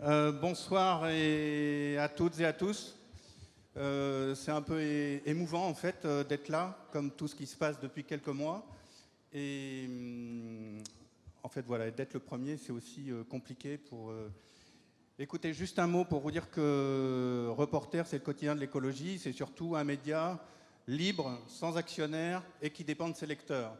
Bonsoir à toutes et à tous. C'est un peu émouvant en fait d'être là, comme tout ce qui se passe depuis quelques mois. Et en fait voilà, d'être le premier, c'est aussi compliqué pour... Écoutez, juste un mot pour vous dire que Reporter, c'est le quotidien de l'écologie, c'est surtout un média libre, sans actionnaire et qui dépend de ses lecteurs.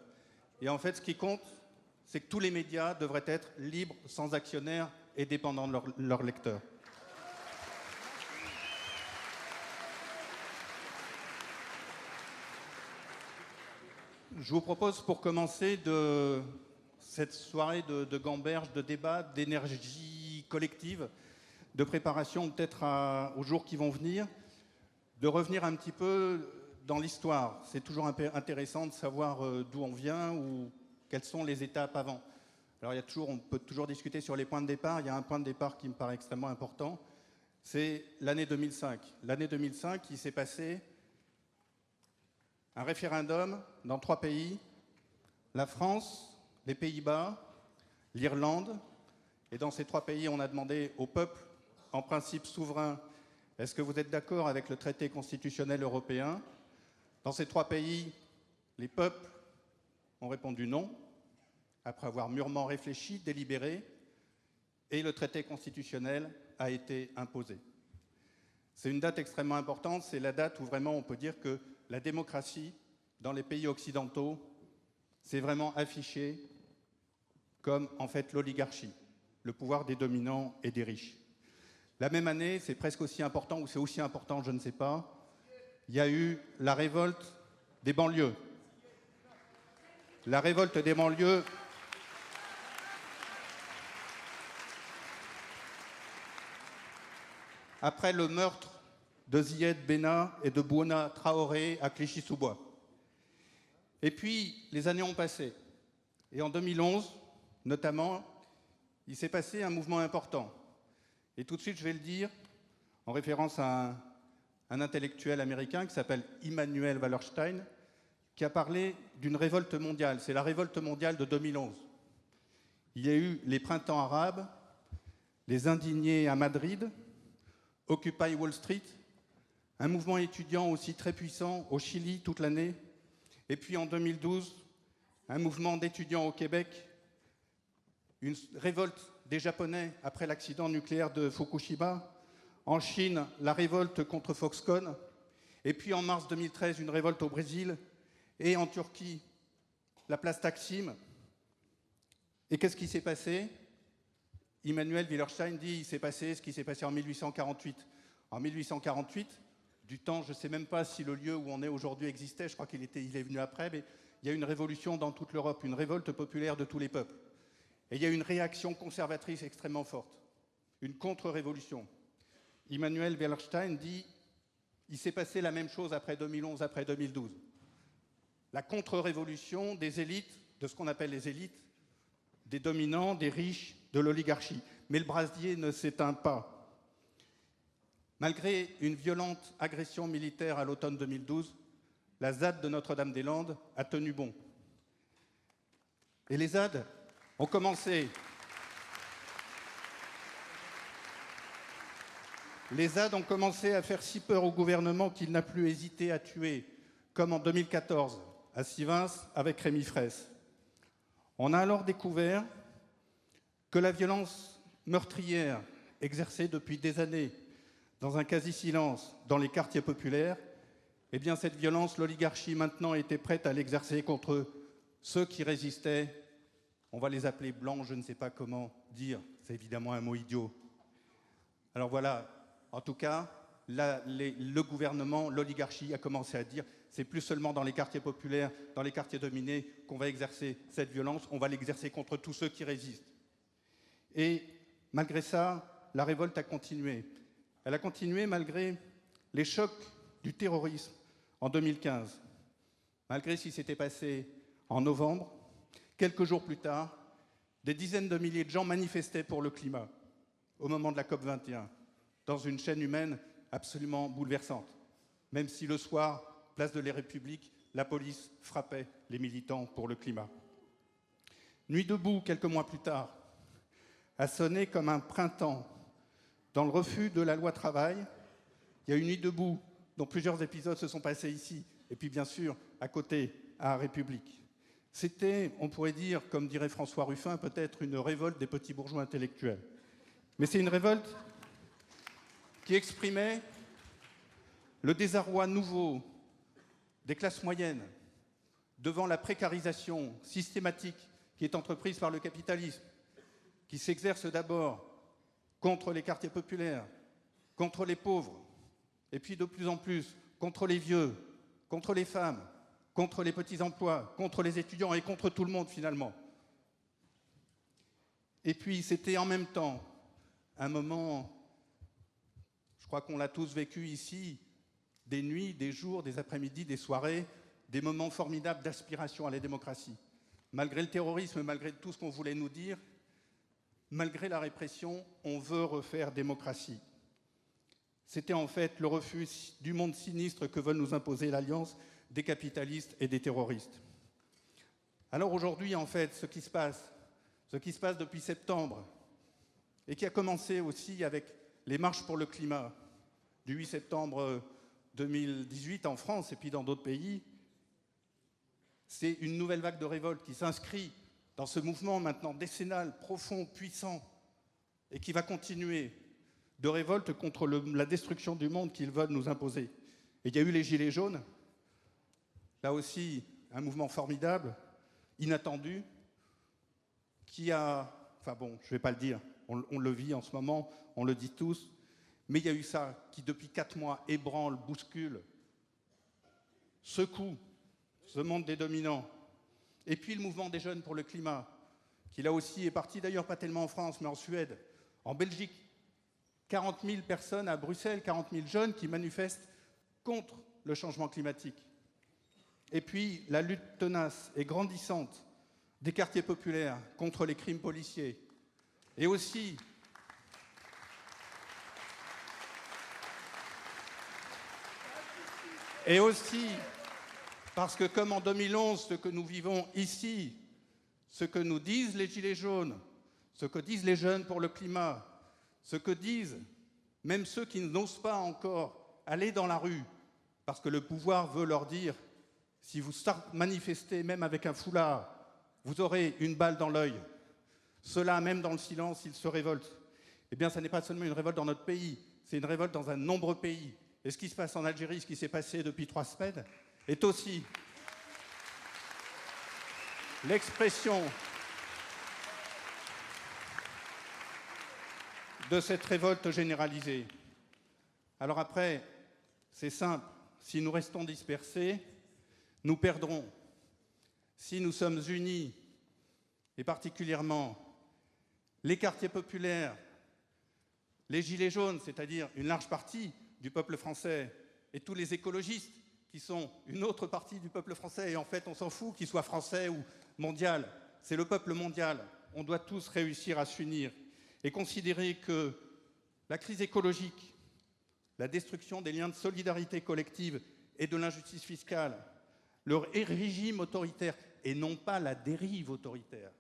Et en fait, ce qui compte, c'est que tous les médias devraient être libres, sans actionnaire et dépendants de leurs lecteurs. Je vous propose pour commencer de cette soirée de gamberge, de débat, d'énergie collective, de préparation peut-être aux jours qui vont venir, de revenir un petit peu dans l'histoire. C'est toujours intéressant de savoir d'où on vient ou quelles sont les étapes avant. Alors on peut toujours discuter sur les points de départ. Il y a un point de départ qui me paraît extrêmement important, c'est l'année 2005. L'année 2005, il s'est passé un référendum dans 3 pays, la France, les Pays-Bas, l'Irlande. Et dans ces 3 pays, on a demandé au peuple, en principe souverain, est-ce que vous êtes d'accord avec le traité constitutionnel européen? Dans ces 3 pays, les peuples ont répondu non, après avoir mûrement réfléchi, délibéré, et le traité constitutionnel a été imposé. C'est une date extrêmement importante, c'est la date où vraiment on peut dire que la démocratie, dans les pays occidentaux, s'est vraiment affichée comme en fait l'oligarchie, le pouvoir des dominants et des riches. La même année, c'est presque aussi important, ou c'est aussi important, je ne sais pas, il y a eu la révolte des banlieues. La révolte des banlieues... Après le meurtre de Zied Benna et de Bouna Traoré à Clichy-sous-Bois. Et puis, les années ont passé. Et en 2011, notamment, il s'est passé un mouvement important. Et tout de suite, je vais le dire, en référence à un intellectuel américain qui s'appelle Immanuel Wallerstein, qui a parlé d'une révolte mondiale. C'est la révolte mondiale de 2011. Il y a eu les printemps arabes, les indignés à Madrid, Occupy Wall Street, un mouvement étudiant aussi très puissant au Chili toute l'année, et puis en 2012, un mouvement d'étudiants au Québec, une révolte des Japonais après l'accident nucléaire de Fukushima, en Chine, la révolte contre Foxconn, et puis en mars 2013, une révolte au Brésil, et en Turquie, la place Taksim. Et qu'est-ce qui s'est passé ? Immanuel Wallerstein dit qu'il s'est passé ce qui s'est passé en 1848. En 1848, du temps, je ne sais même pas si le lieu où on est aujourd'hui existait, je crois qu'il est venu après, mais il y a eu une révolution dans toute l'Europe, une révolte populaire de tous les peuples. Et il y a eu une réaction conservatrice extrêmement forte, une contre-révolution. Immanuel Wallerstein dit qu'il s'est passé la même chose après 2011, après 2012. La contre-révolution des élites, de ce qu'on appelle les élites, des dominants, des riches, de l'oligarchie. Mais le brasier ne s'éteint pas. Malgré une violente agression militaire à l'automne 2012, la ZAD de Notre-Dame-des-Landes a tenu bon. Et les ZAD ont commencé... Les ZAD ont commencé à faire si peur au gouvernement qu'il n'a plus hésité à tuer, comme en 2014, à Sivins, avec Rémi Fraisse. On a alors découvert que la violence meurtrière exercée depuis des années dans un quasi-silence dans les quartiers populaires, eh bien cette violence, l'oligarchie maintenant était prête à l'exercer contre ceux qui résistaient. On va les appeler blancs, je ne sais pas comment dire, c'est évidemment un mot idiot. Alors voilà, en tout cas, le gouvernement, l'oligarchie a commencé à dire c'est plus seulement dans les quartiers populaires, dans les quartiers dominés qu'on va exercer cette violence, on va l'exercer contre tous ceux qui résistent. Et malgré ça, la révolte a continué. Elle a continué malgré les chocs du terrorisme en 2015. Malgré ce qui s'était passé en novembre, quelques jours plus tard, des dizaines de milliers de gens manifestaient pour le climat au moment de la COP21, dans une chaîne humaine absolument bouleversante. Même si le soir, place de la République, la police frappait les militants pour le climat. Nuit debout, quelques mois plus tard, a sonné comme un printemps dans le refus de la loi travail. Il y a une nuit debout, dont plusieurs épisodes se sont passés ici, et puis bien sûr, à côté, à République. C'était, on pourrait dire, comme dirait François Ruffin, peut-être une révolte des petits bourgeois intellectuels. Mais c'est une révolte qui exprimait le désarroi nouveau des classes moyennes devant la précarisation systématique qui est entreprise par le capitalisme, qui s'exerce d'abord contre les quartiers populaires, contre les pauvres, et puis de plus en plus contre les vieux, contre les femmes, contre les petits emplois, contre les étudiants et contre tout le monde finalement. Et puis c'était en même temps un moment, je crois qu'on l'a tous vécu ici, des nuits, des jours, des après-midi, des soirées, des moments formidables d'aspiration à la démocratie. Malgré le terrorisme, malgré tout ce qu'on voulait nous dire, malgré la répression, on veut refaire démocratie. C'était en fait le refus du monde sinistre que veulent nous imposer l'alliance des capitalistes et des terroristes. Alors aujourd'hui, en fait, ce qui se passe depuis septembre, et qui a commencé aussi avec les marches pour le climat du 8 septembre 2018 en France et puis dans d'autres pays, c'est une nouvelle vague de révolte qui s'inscrit dans ce mouvement maintenant décennal, profond, puissant, et qui va continuer de révolte contre la destruction du monde qu'ils veulent nous imposer. Et il y a eu les Gilets jaunes, là aussi un mouvement formidable, inattendu, qui a, enfin bon, je ne vais pas le dire, on le vit en ce moment, on le dit tous, mais il y a eu ça qui depuis 4 mois ébranle, bouscule, secoue ce monde des dominants. Et puis le mouvement des jeunes pour le climat, qui là aussi est parti d'ailleurs pas tellement en France, mais en Suède, en Belgique. 40 000 personnes à Bruxelles, 40 000 jeunes qui manifestent contre le changement climatique. Et puis la lutte tenace et grandissante des quartiers populaires contre les crimes policiers. Et aussi parce que comme en 2011, ce que nous vivons ici, ce que nous disent les Gilets jaunes, ce que disent les jeunes pour le climat, ce que disent même ceux qui n'osent pas encore aller dans la rue, parce que le pouvoir veut leur dire, si vous manifestez même avec un foulard, vous aurez une balle dans l'œil. Ceux-là, même dans le silence, ils se révoltent. Eh bien, ça n'est pas seulement une révolte dans notre pays, c'est une révolte dans un nombreux pays. Et ce qui se passe en Algérie, ce qui s'est passé depuis 3 semaines, est aussi l'expression de cette révolte généralisée. Alors après, c'est simple, si nous restons dispersés, nous perdrons. Si nous sommes unis, et particulièrement les quartiers populaires, les gilets jaunes, c'est-à-dire une large partie du peuple français, et tous les écologistes, qui sont une autre partie du peuple français, et en fait on s'en fout qu'ils soient français ou mondial, c'est le peuple mondial. On doit tous réussir à s'unir et considérer que la crise écologique, la destruction des liens de solidarité collective et de l'injustice fiscale, le régime autoritaire et non pas la dérive autoritaire.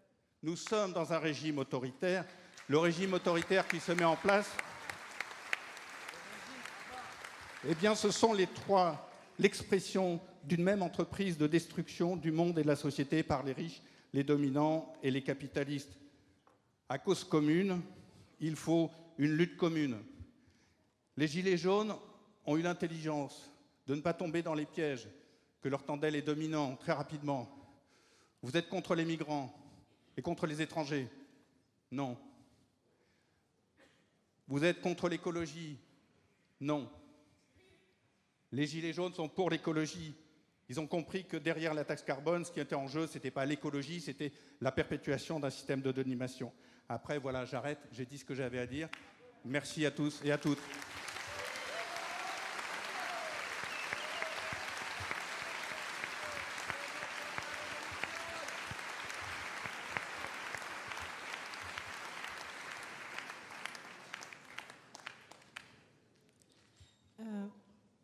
Nous sommes dans un régime autoritaire, le régime autoritaire qui se met en place, eh bien ce sont l'expression d'une même entreprise de destruction du monde et de la société par les riches, les dominants et les capitalistes. À cause commune, il faut une lutte commune. Les Gilets jaunes ont eu l'intelligence de ne pas tomber dans les pièges que leur tendaient les dominants très rapidement. Vous êtes contre les migrants et contre les étrangers? Non. Vous êtes contre l'écologie? Non. Les Gilets jaunes sont pour l'écologie. Ils ont compris que derrière la taxe carbone, ce qui était en jeu, ce n'était pas l'écologie, c'était la perpétuation d'un système de domination. Après, voilà, j'arrête, j'ai dit ce que j'avais à dire. Merci à tous et à toutes.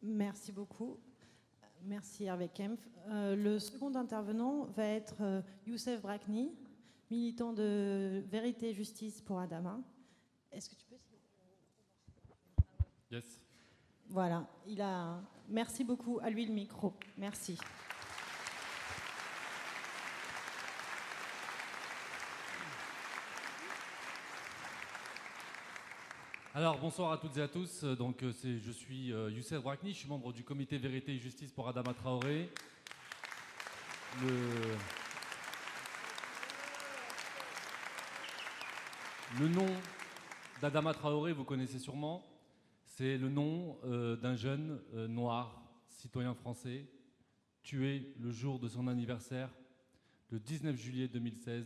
Merci beaucoup. Merci Hervé Kempf. Le second intervenant va être Youssef Brakni, militant de Vérité et Justice pour Adama. Est-ce que tu peux... Yes. Voilà, merci beaucoup. À lui le micro. Merci. Alors, bonsoir à toutes et à tous. Je suis Youssef Brakni, je suis membre du comité Vérité et Justice pour Adama Traoré. Le nom d'Adama Traoré, vous connaissez sûrement, c'est le nom d'un jeune noir, citoyen français, tué le jour de son anniversaire, le 19 juillet 2016,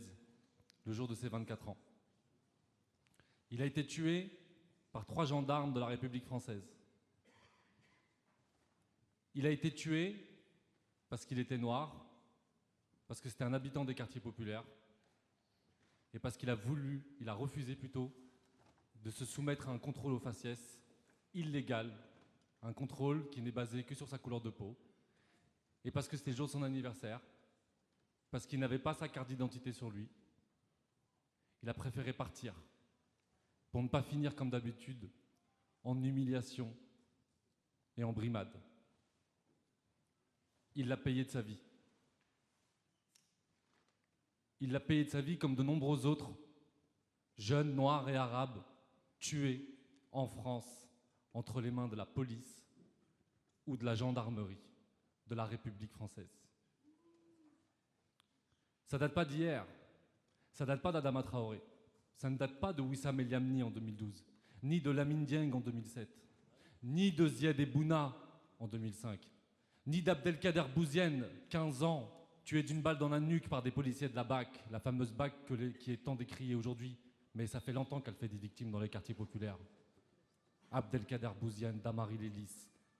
le jour de ses 24 ans. Il a été tué par 3 gendarmes de la République française. Il a été tué parce qu'il était noir, parce que c'était un habitant des quartiers populaires, et parce qu'il a refusé plutôt, de se soumettre à un contrôle au faciès illégal, un contrôle qui n'est basé que sur sa couleur de peau, et parce que c'était le jour de son anniversaire, parce qu'il n'avait pas sa carte d'identité sur lui, il a préféré partir pour ne pas finir comme d'habitude en humiliation et en brimade. Il l'a payé de sa vie. Il l'a payé de sa vie comme de nombreux autres jeunes noirs et arabes tués en France entre les mains de la police ou de la gendarmerie de la République française. Ça ne date pas d'hier, ça ne date pas d'Adama Traoré, ça ne date pas de Wissam El Yamni en 2012, ni de Lamine Dieng en 2007, ni de Ziad Ebouna en 2005, ni d'Abdelkader Bouziane, 15 ans, tué d'une balle dans la nuque par des policiers de la BAC, la fameuse BAC qui est tant décriée aujourd'hui, mais ça fait longtemps qu'elle fait des victimes dans les quartiers populaires. Abdelkader Bouziane, Damary Lélis,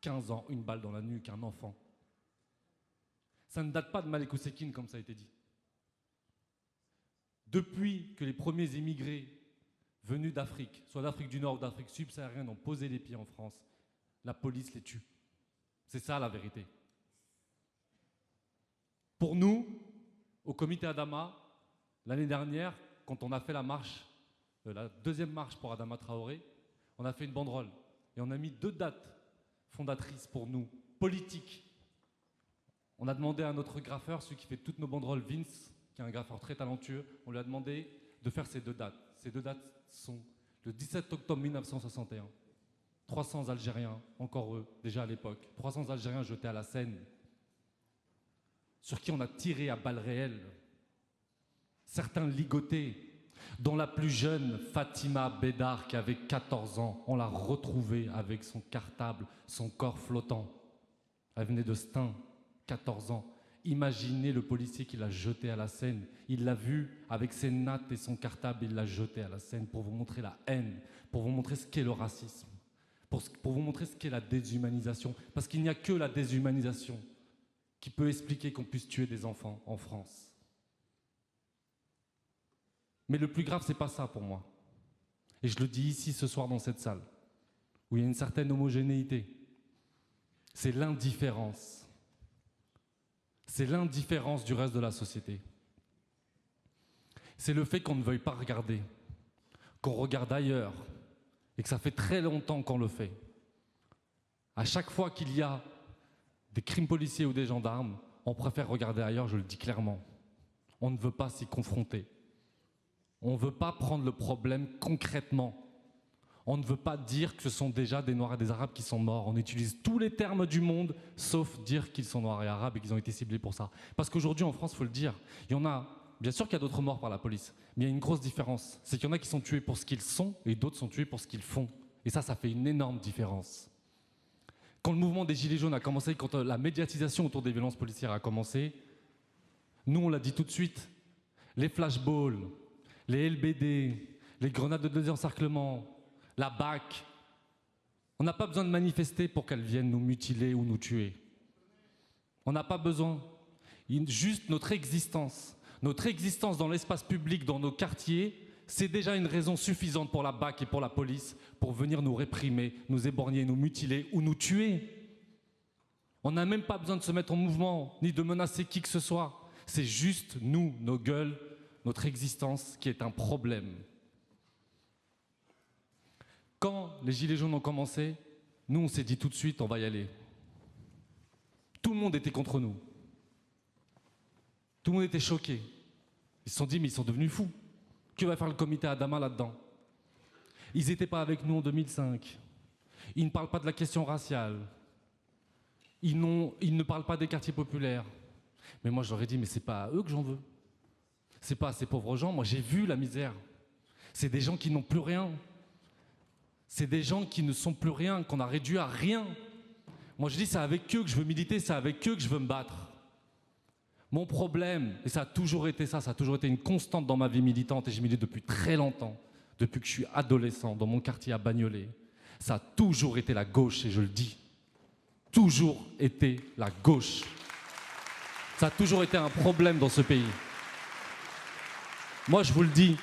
15 ans, une balle dans la nuque, un enfant. Ça ne date pas de Malek Oussekine, comme ça a été dit. Depuis que les premiers immigrés venus d'Afrique, soit d'Afrique du Nord ou d'Afrique subsaharienne, ont posé les pieds en France, la police les tue. C'est ça la vérité. Pour nous, au comité Adama, l'année dernière, quand on a fait la marche, la deuxième marche pour Adama Traoré, on a fait une banderole et on a mis 2 dates fondatrices pour nous, politiques. On a demandé à notre graffeur, celui qui fait toutes nos banderoles, Vince, qui est un graffeur très talentueux, on lui a demandé de faire ces 2 dates. Ces 2 dates sont le 17 octobre 1961. 300 Algériens, encore eux, déjà à l'époque, 300 Algériens jetés à la Seine, sur qui on a tiré à balles réelles. Certains ligotés, dont la plus jeune, Fatima Bédar, qui avait 14 ans, on l'a retrouvée avec son cartable, son corps flottant. Elle venait de Stein, 14 ans. Imaginez le policier qui l'a jetée à la Seine. Il l'a vue avec ses nattes et son cartable, il l'a jetée à la Seine pour vous montrer la haine, pour vous montrer ce qu'est le racisme, pour vous montrer ce qu'est la déshumanisation. Parce qu'il n'y a que la déshumanisation qui peut expliquer qu'on puisse tuer des enfants en France. Mais le plus grave, c'est pas ça pour moi. Et je le dis ici ce soir dans cette salle, où il y a une certaine homogénéité. C'est l'indifférence. C'est l'indifférence du reste de la société. C'est le fait qu'on ne veuille pas regarder, qu'on regarde ailleurs, et que ça fait très longtemps qu'on le fait. À chaque fois qu'il y a des crimes policiers ou des gendarmes, on préfère regarder ailleurs, je le dis clairement. On ne veut pas s'y confronter. On ne veut pas prendre le problème concrètement. On ne veut pas dire que ce sont déjà des Noirs et des Arabes qui sont morts. On utilise tous les termes du monde, sauf dire qu'ils sont Noirs et Arabes et qu'ils ont été ciblés pour ça. Parce qu'aujourd'hui, en France, il faut le dire, il y en a, bien sûr qu'il y a d'autres morts par la police, mais il y a une grosse différence. C'est qu'il y en a qui sont tués pour ce qu'ils sont et d'autres sont tués pour ce qu'ils font. Et ça fait une énorme différence. Quand le mouvement des Gilets jaunes a commencé, quand la médiatisation autour des violences policières a commencé, nous, on l'a dit tout de suite, les flashballs, les LBD, les grenades de désencerclement, la BAC, on n'a pas besoin de manifester pour qu'elles viennent nous mutiler ou nous tuer. On n'a pas besoin. Juste notre existence dans l'espace public, dans nos quartiers, c'est déjà une raison suffisante pour la BAC et pour la police pour venir nous réprimer, nous éborgner, nous mutiler ou nous tuer. On n'a même pas besoin de se mettre en mouvement, ni de menacer qui que ce soit. C'est juste nous, nos gueules, notre existence qui est un problème. Quand les Gilets jaunes ont commencé, Nous, on s'est dit tout de suite, on va y aller. Tout le monde était contre nous. Tout le monde était choqué. Ils se sont dit, mais ils sont devenus fous. Que va faire le comité Adama là-dedans? Ils n'étaient pas avec nous en 2005. Ils ne parlent pas de la question raciale. Ils ne parlent pas des quartiers populaires. Mais moi, je leur ai dit, mais c'est pas à eux que j'en veux. C'est pas à ces pauvres gens. Moi, j'ai vu la misère. C'est des gens qui n'ont plus rien. C'est des gens qui ne sont plus rien, qu'on a réduit à rien. Moi, je dis, c'est avec eux que je veux militer, c'est avec eux que je veux me battre. Mon problème, et ça a toujours été ça a toujours été une constante dans ma vie militante, et je milite depuis très longtemps, depuis que je suis adolescent, dans mon quartier à Bagnolet, ça a toujours été la gauche, et je le dis. Toujours été la gauche. Ça a toujours été un problème dans ce pays. Moi, je vous le dis,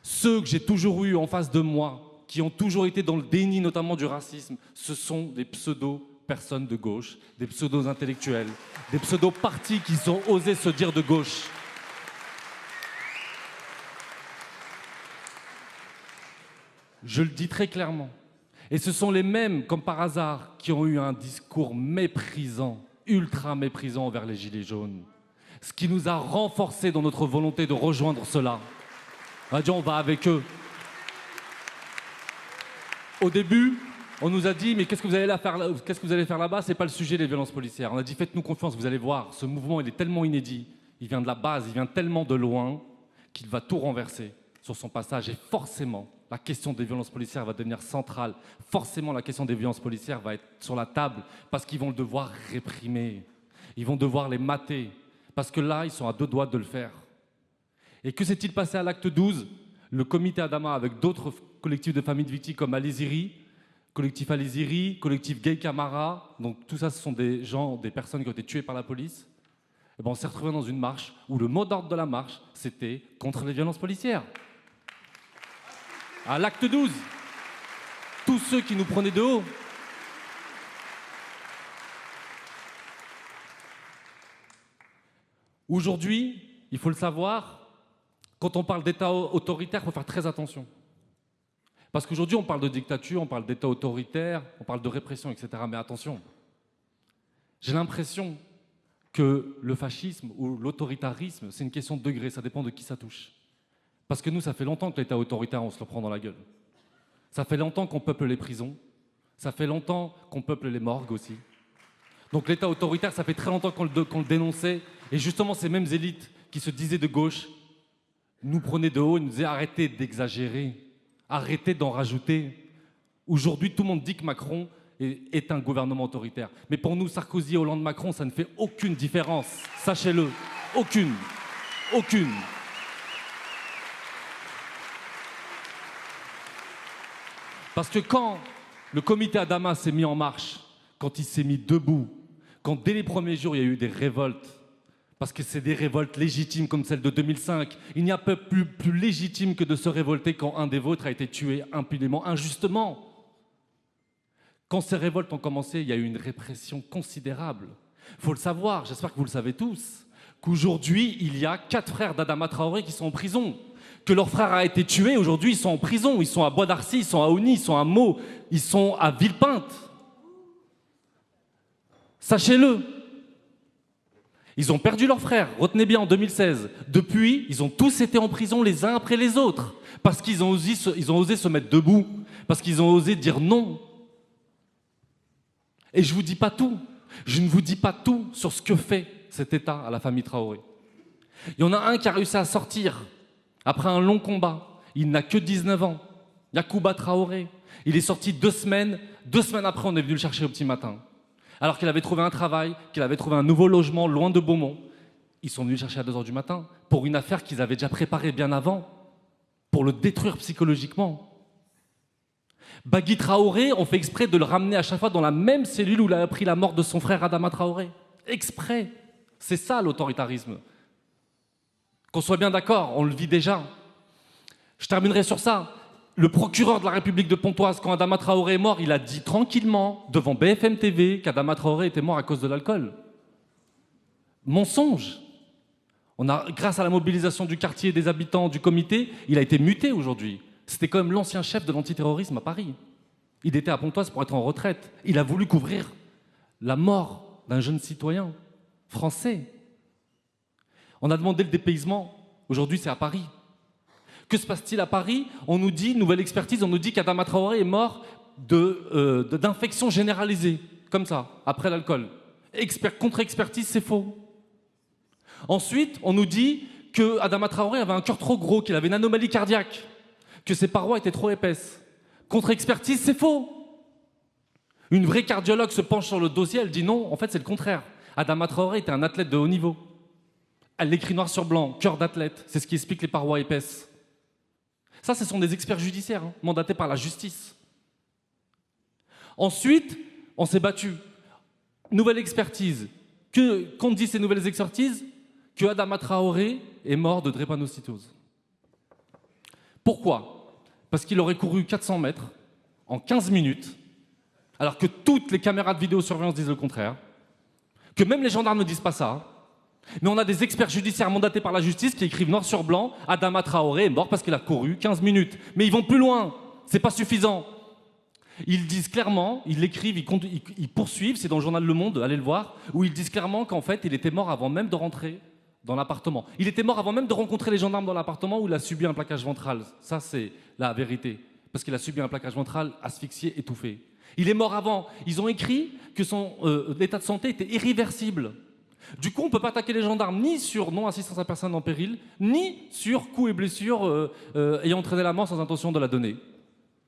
ceux que j'ai toujours eus en face de moi, qui ont toujours été dans le déni, notamment du racisme, ce sont des pseudo-personnes de gauche, des pseudo-intellectuels, des pseudo-partis qui ont osé se dire de gauche. Je le dis très clairement. Et ce sont les mêmes, comme par hasard, qui ont eu un discours méprisant, ultra méprisant envers les Gilets jaunes. Ce qui nous a renforcés dans notre volonté de rejoindre cela. On a dit, on va avec eux. Au début, on nous a dit, mais qu'est-ce que vous allez faire là-bas? C'est pas le sujet des violences policières. On a dit, faites-nous confiance, vous allez voir. Ce mouvement, il est tellement inédit, il vient de la base, il vient tellement de loin, qu'il va tout renverser sur son passage. Et forcément, la question des violences policières va devenir centrale. Forcément, la question des violences policières va être sur la table, parce qu'ils vont devoir réprimer. Ils vont devoir les mater. Parce que là, ils sont à deux doigts de le faire. Et que s'est-il passé à l'acte 12? Le comité Adama, avec d'autres collectifs de familles de victimes comme Aliziri, collectif Aliziri, collectif Gay Camara, donc tout ça, ce sont des gens, des personnes qui ont été tuées par la police. Et ben, on s'est retrouvés dans une marche où le mot d'ordre de la marche, c'était contre les violences policières. À l'acte 12, tous ceux qui nous prenaient de haut. Aujourd'hui, il faut le savoir, quand on parle d'État autoritaire, il faut faire très attention. Parce qu'aujourd'hui, on parle de dictature, on parle d'État autoritaire, on parle de répression, etc. Mais attention, j'ai l'impression que le fascisme ou l'autoritarisme, c'est une question de degré, ça dépend de qui ça touche. Parce que nous, ça fait longtemps que l'État autoritaire, on se le prend dans la gueule. Ça fait longtemps qu'on peuple les prisons, ça fait longtemps qu'on peuple les morgues aussi. Donc l'État autoritaire, ça fait très longtemps qu'on le dénonçait. Et justement, ces mêmes élites qui se disaient de gauche nous prenaient de haut et nous disaient arrêtez d'exagérer, arrêtez d'en rajouter. Aujourd'hui, tout le monde dit que Macron est un gouvernement autoritaire. Mais pour nous, Sarkozy, Hollande, Macron, ça ne fait aucune différence. Sachez-le. Aucune. Aucune. Parce que quand le comité Adama s'est mis en marche, quand il s'est mis debout, quand dès les premiers jours, il y a eu des révoltes, parce que c'est des révoltes légitimes comme celle de 2005, il n'y a pas plus légitime que de se révolter quand un des vôtres a été tué impunément, injustement. Quand ces révoltes ont commencé, il y a eu une répression considérable. Il faut le savoir, j'espère que vous le savez tous, qu'aujourd'hui, il y a 4 frères d'Adama Traoré qui sont en prison. Que leur frère a été tué, aujourd'hui, ils sont en prison. Ils sont à Bois d'Arcy, ils sont à Osny, ils sont à Meaux, ils sont à Villepinte. Sachez-le. Ils ont perdu leur frère, retenez bien, en 2016. Depuis, ils ont tous été en prison les uns après les autres. Parce qu'ils ont osé se mettre debout. Parce qu'ils ont osé dire non. Et je ne vous dis pas tout. Je ne vous dis pas tout sur ce que fait cet État à la famille Traoré. Il y en a un qui a réussi à sortir après un long combat. Il n'a que 19 ans. Yacouba Traoré. Il est sorti 2 semaines. 2 semaines après, on est venu le chercher au petit matin. Alors qu'il avait trouvé un travail, qu'il avait trouvé un nouveau logement loin de Beaumont. Ils sont venus le chercher à 2h du matin pour une affaire qu'ils avaient déjà préparée bien avant, pour le détruire psychologiquement. Bagui Traoré, on fait exprès de le ramener à chaque fois dans la même cellule où il a appris la mort de son frère Adama Traoré. Exprès. C'est ça l'autoritarisme. Qu'on soit bien d'accord, on le vit déjà. Je terminerai sur ça. Le procureur de la République de Pontoise, quand Adama Traoré est mort, il a dit tranquillement, devant BFM TV, qu'Adama Traoré était mort à cause de l'alcool. Mensonge. Grâce à la mobilisation du quartier, des habitants, du comité, il a été muté aujourd'hui. C'était quand même l'ancien chef de l'antiterrorisme à Paris. Il était à Pontoise pour être en retraite. Il a voulu couvrir la mort d'un jeune citoyen français. On a demandé le dépaysement. Aujourd'hui, c'est à Paris. Que se passe-t-il à Paris? On nous dit, nouvelle expertise, on nous dit qu'Adama Traoré est mort d'infection généralisée, comme ça, après l'alcool. Contre-expertise, c'est faux. Ensuite, on nous dit que Adama Traoré avait un cœur trop gros, qu'il avait une anomalie cardiaque, que ses parois étaient trop épaisses. Contre-expertise, c'est faux. Une vraie cardiologue se penche sur le dossier, elle dit non, en fait c'est le contraire. Adama Traoré était un athlète de haut niveau. Elle l'écrit noir sur blanc, cœur d'athlète, c'est ce qui explique les parois épaisses. Ça, ce sont des experts judiciaires, mandatés par la justice. Ensuite, on s'est battu. Nouvelle expertise. Qu'on dit ces nouvelles expertises? Que Adama Traoré est mort de drépanocytose. Pourquoi? Parce qu'il aurait couru 400 mètres en 15 minutes, alors que toutes les caméras de vidéosurveillance disent le contraire, que même les gendarmes ne disent pas ça. Mais on a des experts judiciaires mandatés par la justice qui écrivent noir sur blanc « Adama Traoré est mort parce qu'il a couru 15 minutes ». Mais ils vont plus loin, c'est pas suffisant. Ils disent clairement, ils l'écrivent, ils poursuivent, c'est dans le journal Le Monde, allez le voir, où ils disent clairement qu'en fait il était mort avant même de rentrer dans l'appartement. Il était mort avant même de rencontrer les gendarmes dans l'appartement où il a subi un plaquage ventral. Ça c'est la vérité, parce qu'il a subi un plaquage ventral asphyxié, étouffé. Il est mort avant. Ils ont écrit que son état de santé était irréversible. Du coup, on ne peut pas attaquer les gendarmes ni sur non-assistance à personne en péril, ni sur coups et blessures ayant entraîné la mort sans intention de la donner.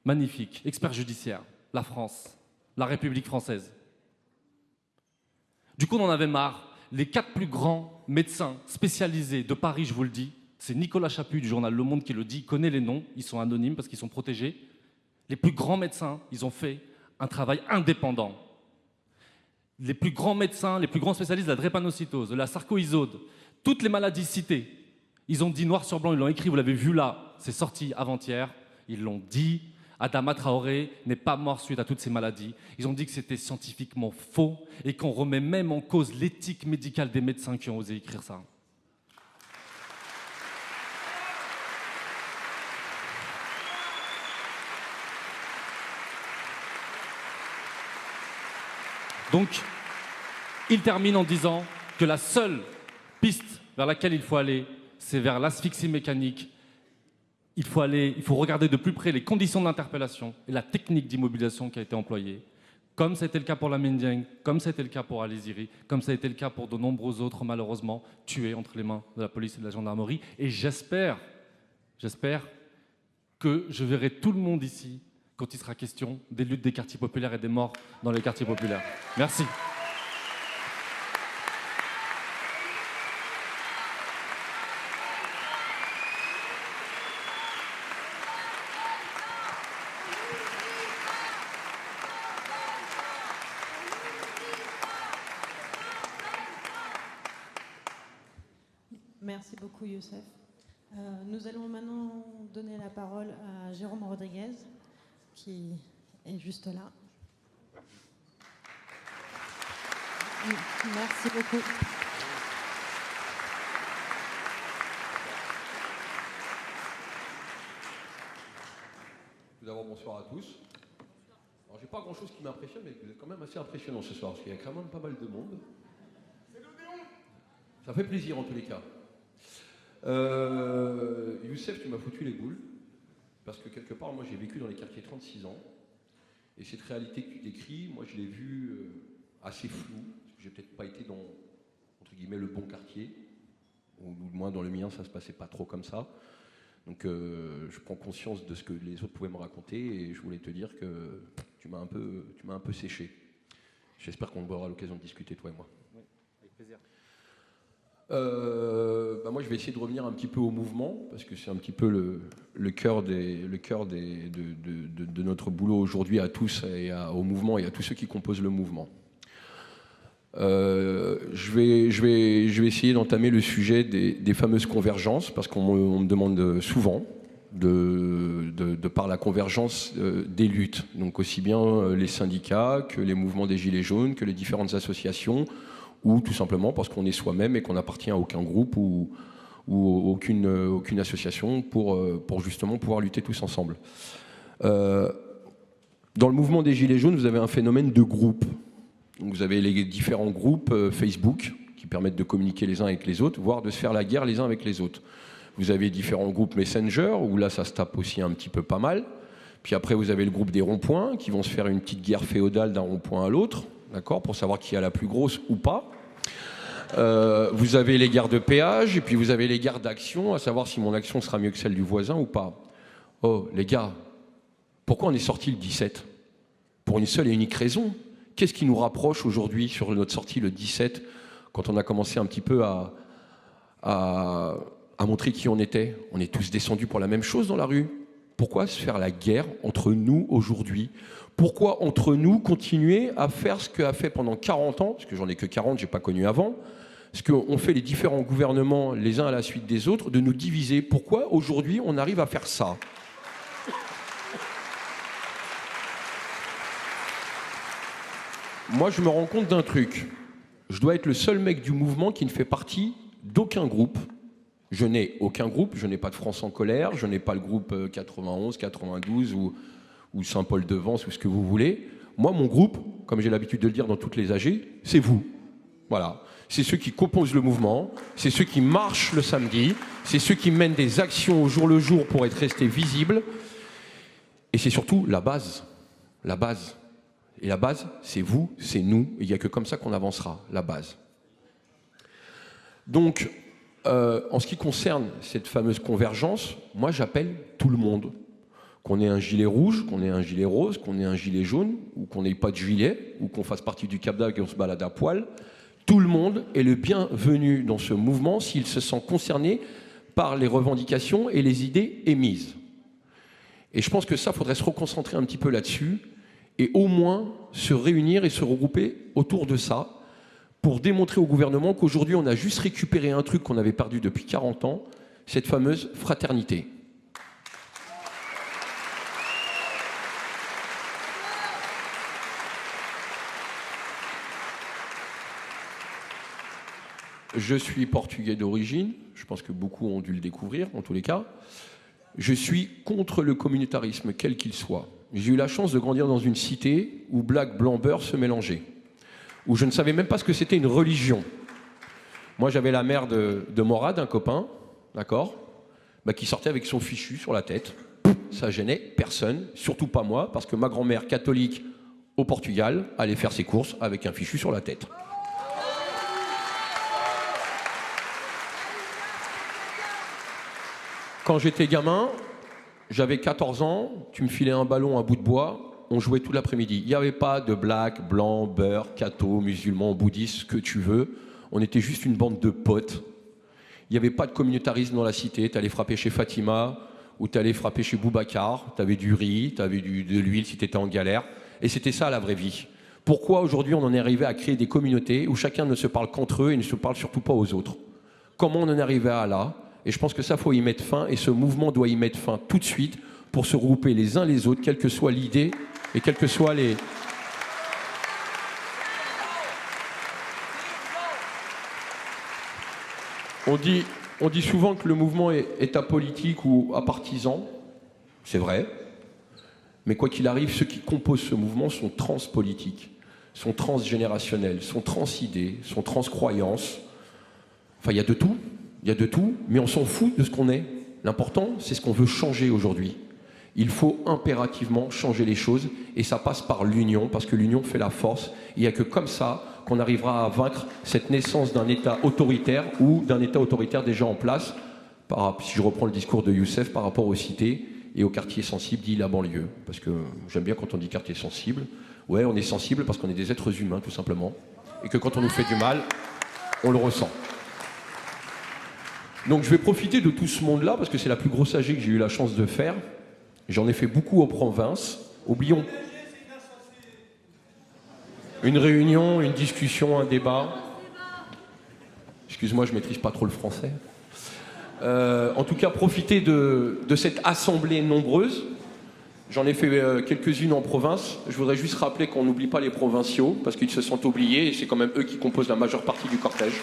Magnifique. Expert judiciaire. La France. La République française. Du coup, on en avait marre. Les 4 plus grands médecins spécialisés de Paris, je vous le dis, c'est Nicolas Chaput du journal Le Monde qui le dit, il connaît les noms, ils sont anonymes parce qu'ils sont protégés. Les plus grands médecins, ils ont fait un travail indépendant. Les plus grands médecins, les plus grands spécialistes de la drépanocytose, de la sarcoïsode, toutes les maladies citées, ils ont dit noir sur blanc, ils l'ont écrit, vous l'avez vu là, c'est sorti avant-hier, ils l'ont dit, Adama Traoré n'est pas mort suite à toutes ces maladies. Ils ont dit que c'était scientifiquement faux et qu'on remet même en cause l'éthique médicale des médecins qui ont osé écrire ça. Donc, il termine en disant que la seule piste vers laquelle il faut aller, c'est vers l'asphyxie mécanique. Il faut regarder de plus près les conditions d'interpellation et la technique d'immobilisation qui a été employée, comme ça a été le cas pour Lamine Dieng, comme ça a été le cas pour Ali Ziri, comme ça a été le cas pour de nombreux autres, malheureusement, tués entre les mains de la police et de la gendarmerie. Et j'espère que je verrai tout le monde ici quand il sera question des luttes des quartiers populaires et des morts dans les quartiers populaires. Merci. Merci beaucoup, Youssef. Nous allons maintenant donner la parole à Jérôme Rodriguez, qui est juste là. Merci beaucoup. Tout d'abord, bonsoir à tous. Alors, j'ai pas grand-chose qui m'impressionne, mais vous êtes quand même assez impressionnant ce soir, parce qu'il y a quand même pas mal de monde. Ça fait plaisir en tous les cas. Youssef, tu m'as foutu les boules, parce que quelque part, moi j'ai vécu dans les quartiers 36 ans, et cette réalité que tu décris, moi je l'ai vue assez floue, parce que j'ai peut-être pas été dans, entre guillemets, le bon quartier, ou du moins dans le mien ça se passait pas trop comme ça. Donc je prends conscience de ce que les autres pouvaient me raconter, et je voulais te dire que tu m'as un peu séché. J'espère qu'on aura l'occasion de discuter, toi et moi. Oui, avec plaisir. Moi je vais essayer de revenir un petit peu au mouvement, parce que c'est un petit peu le cœur de notre boulot aujourd'hui à tous, et au mouvement et à tous ceux qui composent le mouvement. Je vais essayer d'entamer le sujet des fameuses convergences, parce qu'on me demande souvent de par la convergence des luttes, donc aussi bien les syndicats que les mouvements des Gilets jaunes, que les différentes associations, ou tout simplement parce qu'on est soi-même et qu'on n'appartient à aucun groupe ou aucune association pour justement pouvoir lutter tous ensemble. Dans le mouvement des Gilets jaunes, vous avez un phénomène de groupe. Donc vous avez les différents groupes Facebook qui permettent de communiquer les uns avec les autres, voire de se faire la guerre les uns avec les autres. Vous avez différents groupes Messenger, où là ça se tape aussi un petit peu pas mal. Puis après vous avez le groupe des ronds-points, qui vont se faire une petite guerre féodale d'un rond-point à l'autre, d'accord, pour savoir qui a la plus grosse ou pas. Vous avez les guerres de péage, et puis vous avez les guerres d'action, à savoir si mon action sera mieux que celle du voisin ou pas. Oh les gars, pourquoi on est sorti le 17 ? Pour une seule et unique raison. Qu'est-ce qui nous rapproche aujourd'hui sur notre sortie le 17, quand on a commencé un petit peu à montrer qui on était? On est tous descendus pour la même chose dans la rue. Pourquoi se faire la guerre entre nous aujourd'hui? Pourquoi entre nous continuer à faire ce qu'a fait pendant 40 ans, parce que j'en ai que 40, j'ai pas connu avant, ce qu'ont fait les différents gouvernements les uns à la suite des autres, de nous diviser? Pourquoi aujourd'hui on arrive à faire ça? Moi, je me rends compte d'un truc. Je dois être le seul mec du mouvement qui ne fait partie d'aucun groupe. Je n'ai aucun groupe, je n'ai pas de France en colère, je n'ai pas le groupe 91, 92 ou Saint-Paul-de-Vence ou ce que vous voulez. Moi, mon groupe, comme j'ai l'habitude de le dire dans toutes les AG, c'est vous. Voilà. C'est ceux qui composent le mouvement, c'est ceux qui marchent le samedi, c'est ceux qui mènent des actions au jour le jour pour être restés visibles. Et c'est surtout la base. La base. Et la base, c'est vous, c'est nous. Il n'y a que comme ça qu'on avancera, la base. Donc, en ce qui concerne cette fameuse convergence, moi j'appelle tout le monde. Qu'on ait un gilet rouge, qu'on ait un gilet rose, qu'on ait un gilet jaune, ou qu'on n'ait pas de gilet, ou qu'on fasse partie du Cap d'Agde et on se balade à poil. Tout le monde est le bienvenu dans ce mouvement s'il se sent concerné par les revendications et les idées émises. Et je pense que ça, il faudrait se reconcentrer un petit peu là-dessus, et au moins se réunir et se regrouper autour de ça pour démontrer au gouvernement qu'aujourd'hui on a juste récupéré un truc qu'on avait perdu depuis 40 ans, cette fameuse fraternité. Je suis portugais d'origine, je pense que beaucoup ont dû le découvrir en tous les cas. Je suis contre le communautarisme, quel qu'il soit. J'ai eu la chance de grandir dans une cité où black, blanc, beurre se mélangeaient, où je ne savais même pas ce que c'était une religion. Moi, j'avais la mère de Morad, un copain, d'accord, qui sortait avec son fichu sur la tête. Ça gênait personne, surtout pas moi, parce que ma grand-mère catholique au Portugal allait faire ses courses avec un fichu sur la tête. Quand j'étais gamin, j'avais 14 ans, tu me filais un ballon à bout de bois, on jouait tout l'après-midi. Il n'y avait pas de black, blanc, beurre, catho, musulman, bouddhiste, ce que tu veux. On était juste une bande de potes. Il n'y avait pas de communautarisme dans la cité. Tu allais frapper chez Fatima ou tu allais frapper chez Boubacar. Tu avais du riz, tu avais de l'huile si tu étais en galère. Et c'était ça la vraie vie. Pourquoi aujourd'hui on en est arrivé à créer des communautés où chacun ne se parle qu'entre eux et ne se parle surtout pas aux autres? Comment on en est arrivé à là? Et je pense que ça, il faut y mettre fin, et ce mouvement doit y mettre fin tout de suite pour se regrouper les uns les autres, quelle que soit l'idée et quelles que soient les... On dit souvent que le mouvement est apolitique ou apartisan, c'est vrai, mais quoi qu'il arrive, ceux qui composent ce mouvement sont transpolitiques, sont transgénérationnels, sont transidées, sont transcroyances. Enfin, il y a de tout. Il y a de tout, mais on s'en fout de ce qu'on est. L'important, c'est ce qu'on veut changer aujourd'hui. Il faut impérativement changer les choses, et ça passe par l'union, parce que l'union fait la force. Il n'y a que comme ça qu'on arrivera à vaincre cette naissance d'un État autoritaire ou d'un État autoritaire déjà en place, si je reprends le discours de Youssef, par rapport aux cités et aux quartiers sensibles, dit la banlieue. Parce que j'aime bien quand on dit quartier sensible. Ouais, on est sensible parce qu'on est des êtres humains, tout simplement. Et que quand on nous fait du mal, on le ressent. Donc je vais profiter de tout ce monde-là, parce que c'est la plus grosse AG que j'ai eu la chance de faire. J'en ai fait beaucoup aux provinces. Oublions une réunion, une discussion, un débat. Excuse-moi, je ne maîtrise pas trop le français. En tout cas, profitez de cette assemblée nombreuse. J'en ai fait quelques-unes en province. Je voudrais juste rappeler qu'on n'oublie pas les provinciaux, parce qu'ils se sentent oubliés, et c'est quand même eux qui composent la majeure partie du cortège.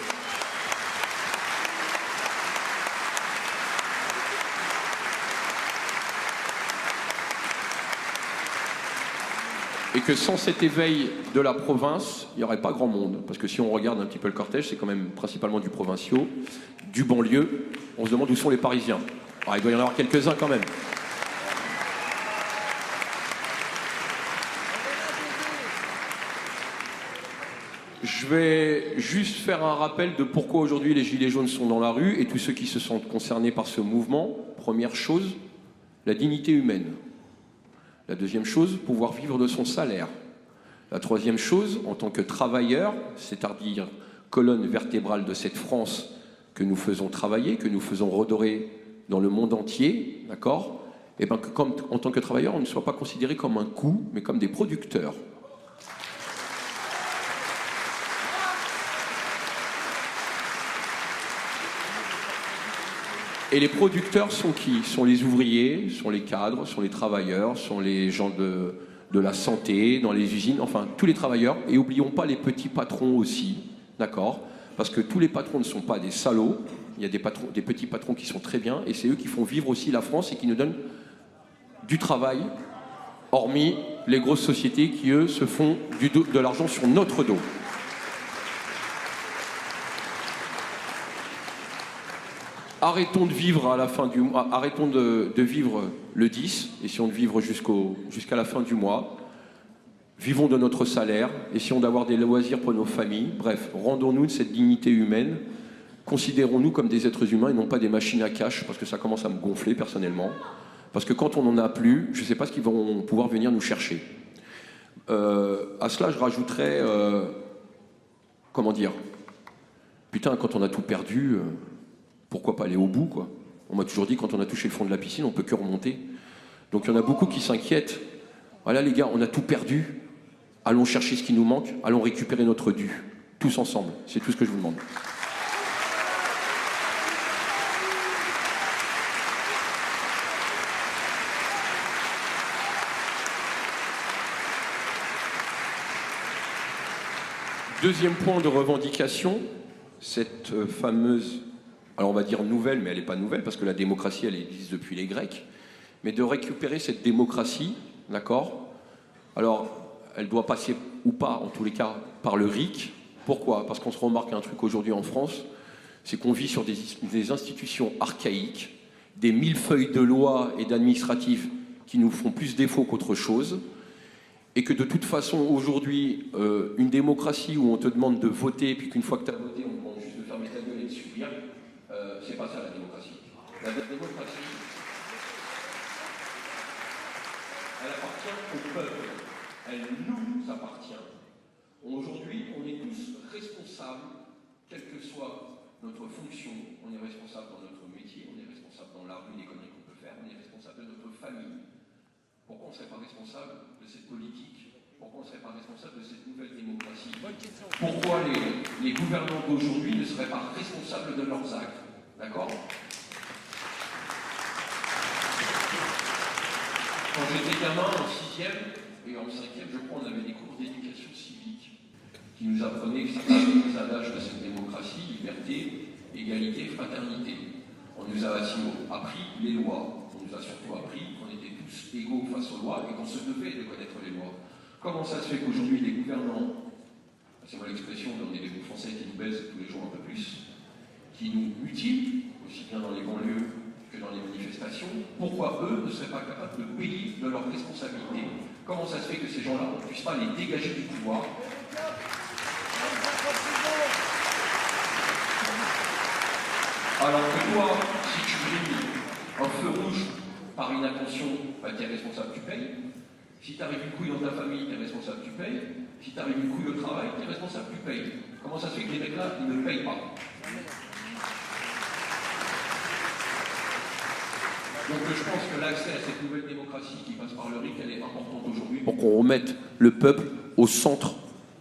Et que sans cet éveil de la province, il n'y aurait pas grand monde. Parce que si on regarde un petit peu le cortège, c'est quand même principalement du provinciaux, du banlieue. On se demande où sont les Parisiens. Alors, il doit y en avoir quelques-uns quand même. Je vais juste faire un rappel de pourquoi aujourd'hui les Gilets jaunes sont dans la rue et tous ceux qui se sentent concernés par ce mouvement. Première chose, la dignité humaine. La deuxième chose, pouvoir vivre de son salaire. La troisième chose, en tant que travailleur, c'est-à-dire colonne vertébrale de cette France que nous faisons travailler, que nous faisons redorer dans le monde entier, d'accord ? Et bien, comme en tant que travailleur, on ne soit pas considéré comme un coût, mais comme des producteurs. Et les producteurs sont qui? Sont les ouvriers, sont les cadres, sont les travailleurs, sont les gens de la santé, dans les usines, enfin tous les travailleurs. Et n'oublions pas les petits patrons aussi, d'accord? Parce que tous les patrons ne sont pas des salauds. Il y a des petits patrons qui sont très bien, et c'est eux qui font vivre aussi la France et qui nous donnent du travail, hormis les grosses sociétés qui, eux, se font de l'argent sur notre dos. Arrêtons de vivre à la fin du mois, arrêtons de vivre le 10, essayons de vivre jusqu'à la fin du mois. Vivons de notre salaire, essayons d'avoir des loisirs pour nos familles. Bref, rendons-nous de cette dignité humaine. Considérons-nous comme des êtres humains et non pas des machines à cash, parce que ça commence à me gonfler personnellement. Parce que quand on n'en a plus, je ne sais pas ce qu'ils vont pouvoir venir nous chercher. À cela, je rajouterais... comment dire? Putain, quand on a tout perdu... pourquoi pas aller au bout, quoi? On m'a toujours dit, quand on a touché le fond de la piscine, on ne peut que remonter. Donc il y en a beaucoup qui s'inquiètent. Voilà les gars, on a tout perdu. Allons chercher ce qui nous manque, allons récupérer notre dû. Tous ensemble, c'est tout ce que je vous demande. Deuxième point de revendication, cette fameuse... alors on va dire nouvelle, mais elle n'est pas nouvelle, parce que la démocratie, elle existe depuis les Grecs, mais de récupérer cette démocratie, d'accord? Alors, elle doit passer, ou pas, en tous les cas, par le RIC. Pourquoi? Parce qu'on se remarque un truc aujourd'hui en France, c'est qu'on vit sur des institutions archaïques, des millefeuilles de lois et d'administratifs qui nous font plus défaut qu'autre chose, et que de toute façon, aujourd'hui, une démocratie où on te demande de voter, puis qu'une fois que tu as voté, on te demande juste de fermer ta gueule et de subir, c'est pas ça la démocratie. La démocratie, elle appartient au peuple. Elle nous appartient. Aujourd'hui, on est tous responsables, quelle que soit notre fonction. On est responsable dans notre métier, on est responsable dans la rue des conneries qu'on peut faire, on est responsable de notre famille. Pourquoi on ne serait pas responsable de cette politique? Pourquoi on ne serait pas responsable de cette nouvelle démocratie? Pourquoi les gouvernants d'aujourd'hui ne seraient pas responsables de leurs actes? D'accord? Quand j'étais gamin, en 6e et en 5e, je crois, on avait des cours d'éducation civique qui nous apprenaient les adages de cette démocratie, liberté, égalité, fraternité. On nous a appris les lois. On nous a surtout appris qu'on était tous égaux face aux lois et qu'on se devait de connaître les lois. Comment ça se fait qu'aujourd'hui les gouvernants, c'est moi l'expression, on est des mots français qui nous baisent tous les jours un peu plus, qui nous mutilent, aussi bien dans les banlieues que dans les manifestations, pourquoi eux ne seraient pas capables de payer de leurs responsabilités? Comment ça se fait que ces gens-là, on ne puisse pas les dégager du pouvoir? Alors que toi, si tu brilles un feu rouge par inattention, bah, tu es responsable, tu payes. Si tu arrives une couille dans ta famille, tu es responsable, tu payes. Si tu arrives une couille au travail, tu es responsable, tu payes. Comment ça se fait que les mecs-là, ils ne payent pas? Donc je pense que l'accès à cette nouvelle démocratie qui passe par le RIC, elle est importante aujourd'hui pour qu'on remette le peuple au centre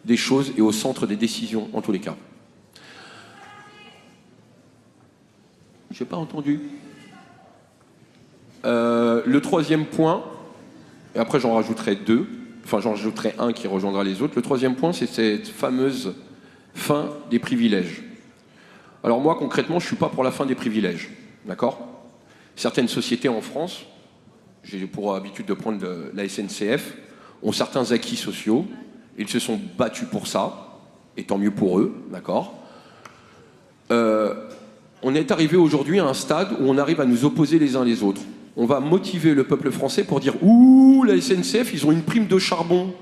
des choses et au centre des décisions, en tous les cas. Je n'ai pas entendu. Le troisième point, et après j'en rajouterai deux, enfin j'en rajouterai un qui rejoindra les autres. Le troisième point, c'est cette fameuse fin des privilèges. Alors moi, concrètement, je ne suis pas pour la fin des privilèges, d'accord ? Certaines sociétés en France, j'ai pour habitude de prendre la SNCF, ont certains acquis sociaux. Ils se sont battus pour ça, et tant mieux pour eux, d'accord. On est arrivé aujourd'hui à un stade où on arrive à nous opposer les uns les autres. On va motiver le peuple français pour dire « Ouh, la SNCF, ils ont une prime de charbon ».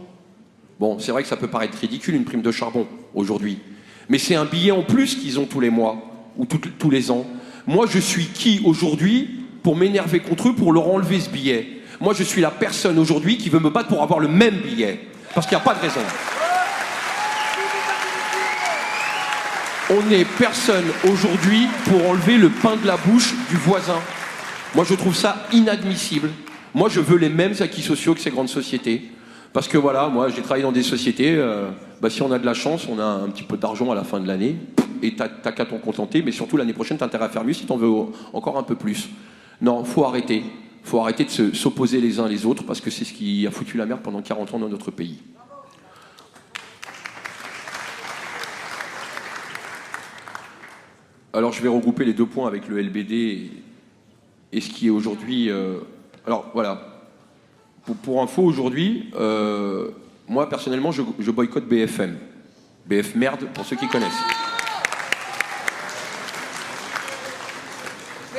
Bon, c'est vrai que ça peut paraître ridicule, une prime de charbon, aujourd'hui. Mais c'est un billet en plus qu'ils ont tous les mois, ou tous les ans. Moi, je suis qui, aujourd'hui, pour m'énerver contre eux, pour leur enlever ce billet? Moi, je suis la personne, aujourd'hui, qui veut me battre pour avoir le même billet. Parce qu'il n'y a pas de raison. On n'est personne, aujourd'hui, pour enlever le pain de la bouche du voisin. Moi, je trouve ça inadmissible. Moi, je veux les mêmes acquis sociaux que ces grandes sociétés. Parce que voilà, moi j'ai travaillé dans des sociétés, si on a de la chance, on a un petit peu d'argent à la fin de l'année, et t'as qu'à t'en contenter, mais surtout l'année prochaine, t'as intérêt à faire mieux si t'en veux encore un peu plus. Non, faut arrêter. Faut arrêter de s'opposer les uns les autres, parce que c'est ce qui a foutu la merde pendant 40 ans dans notre pays. Alors je vais regrouper les deux points avec le LBD et ce qui est aujourd'hui... alors voilà. Pour info, aujourd'hui, moi, personnellement, je boycotte BFM. BF merde, pour ceux qui connaissent.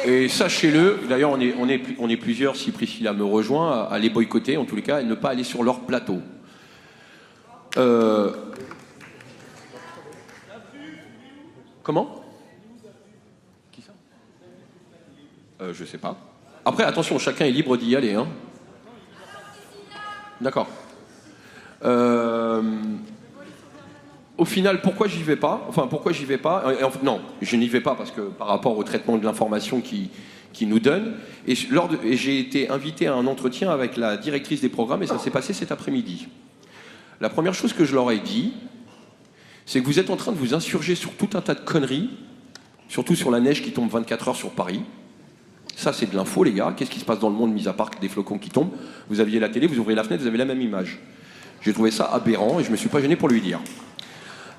Et sachez-le, d'ailleurs, on est plusieurs, si Priscilla me rejoint, à les boycotter, en tous les cas, et ne pas aller sur leur plateau. Comment? Qui ça? Je sais pas. Après, attention, chacun est libre d'y aller, hein. D'accord. Au final, pourquoi j'y vais pas? Enfin, pourquoi j'y vais pas? Non, je n'y vais pas parce que par rapport au traitement de l'information qui nous donne. Et j'ai été invité à un entretien avec la directrice des programmes et ça s'est passé cet après-midi. La première chose que je leur ai dit, c'est que vous êtes en train de vous insurger sur tout un tas de conneries, surtout sur la neige qui tombe 24 heures sur Paris. Ça, c'est de l'info, les gars. Qu'est-ce qui se passe dans le monde, mis à part des flocons qui tombent? Vous aviez la télé, vous ouvrez la fenêtre, vous avez la même image. J'ai trouvé ça aberrant et je ne me suis pas gêné pour lui dire.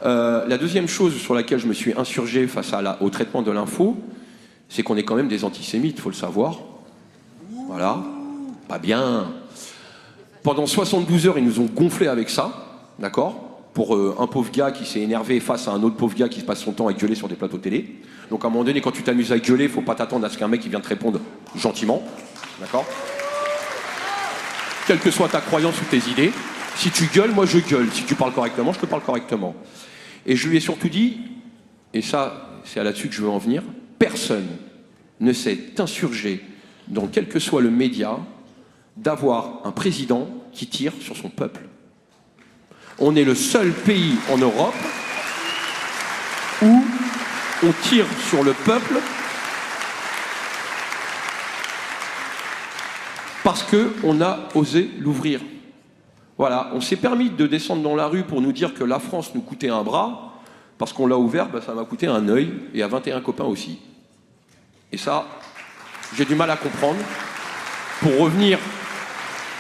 La deuxième chose sur laquelle je me suis insurgé face au traitement de l'info, c'est qu'on est quand même des antisémites, il faut le savoir. Voilà. Pas bien. Pendant 72 heures, ils nous ont gonflé avec ça, d'accord? Pour un pauvre gars qui s'est énervé face à un autre pauvre gars qui se passe son temps à gueuler sur des plateaux télé. Donc à un moment donné, quand tu t'amuses à gueuler, il ne faut pas t'attendre à ce qu'un mec vienne te répondre gentiment. D'accord? Quelle que soit ta croyance ou tes idées, si tu gueules, moi je gueule. Si tu parles correctement, je te parle correctement. Et je lui ai surtout dit, et ça, c'est à là-dessus que je veux en venir, personne ne s'est insurgé, dans quel que soit le média, d'avoir un président qui tire sur son peuple. On est le seul pays en Europe où on tire sur le peuple parce qu'on a osé l'ouvrir. Voilà, on s'est permis de descendre dans la rue pour nous dire que la France nous coûtait un bras, parce qu'on l'a ouvert, ça m'a coûté un œil, et à 21 copains aussi. Et ça, j'ai du mal à comprendre. Pour revenir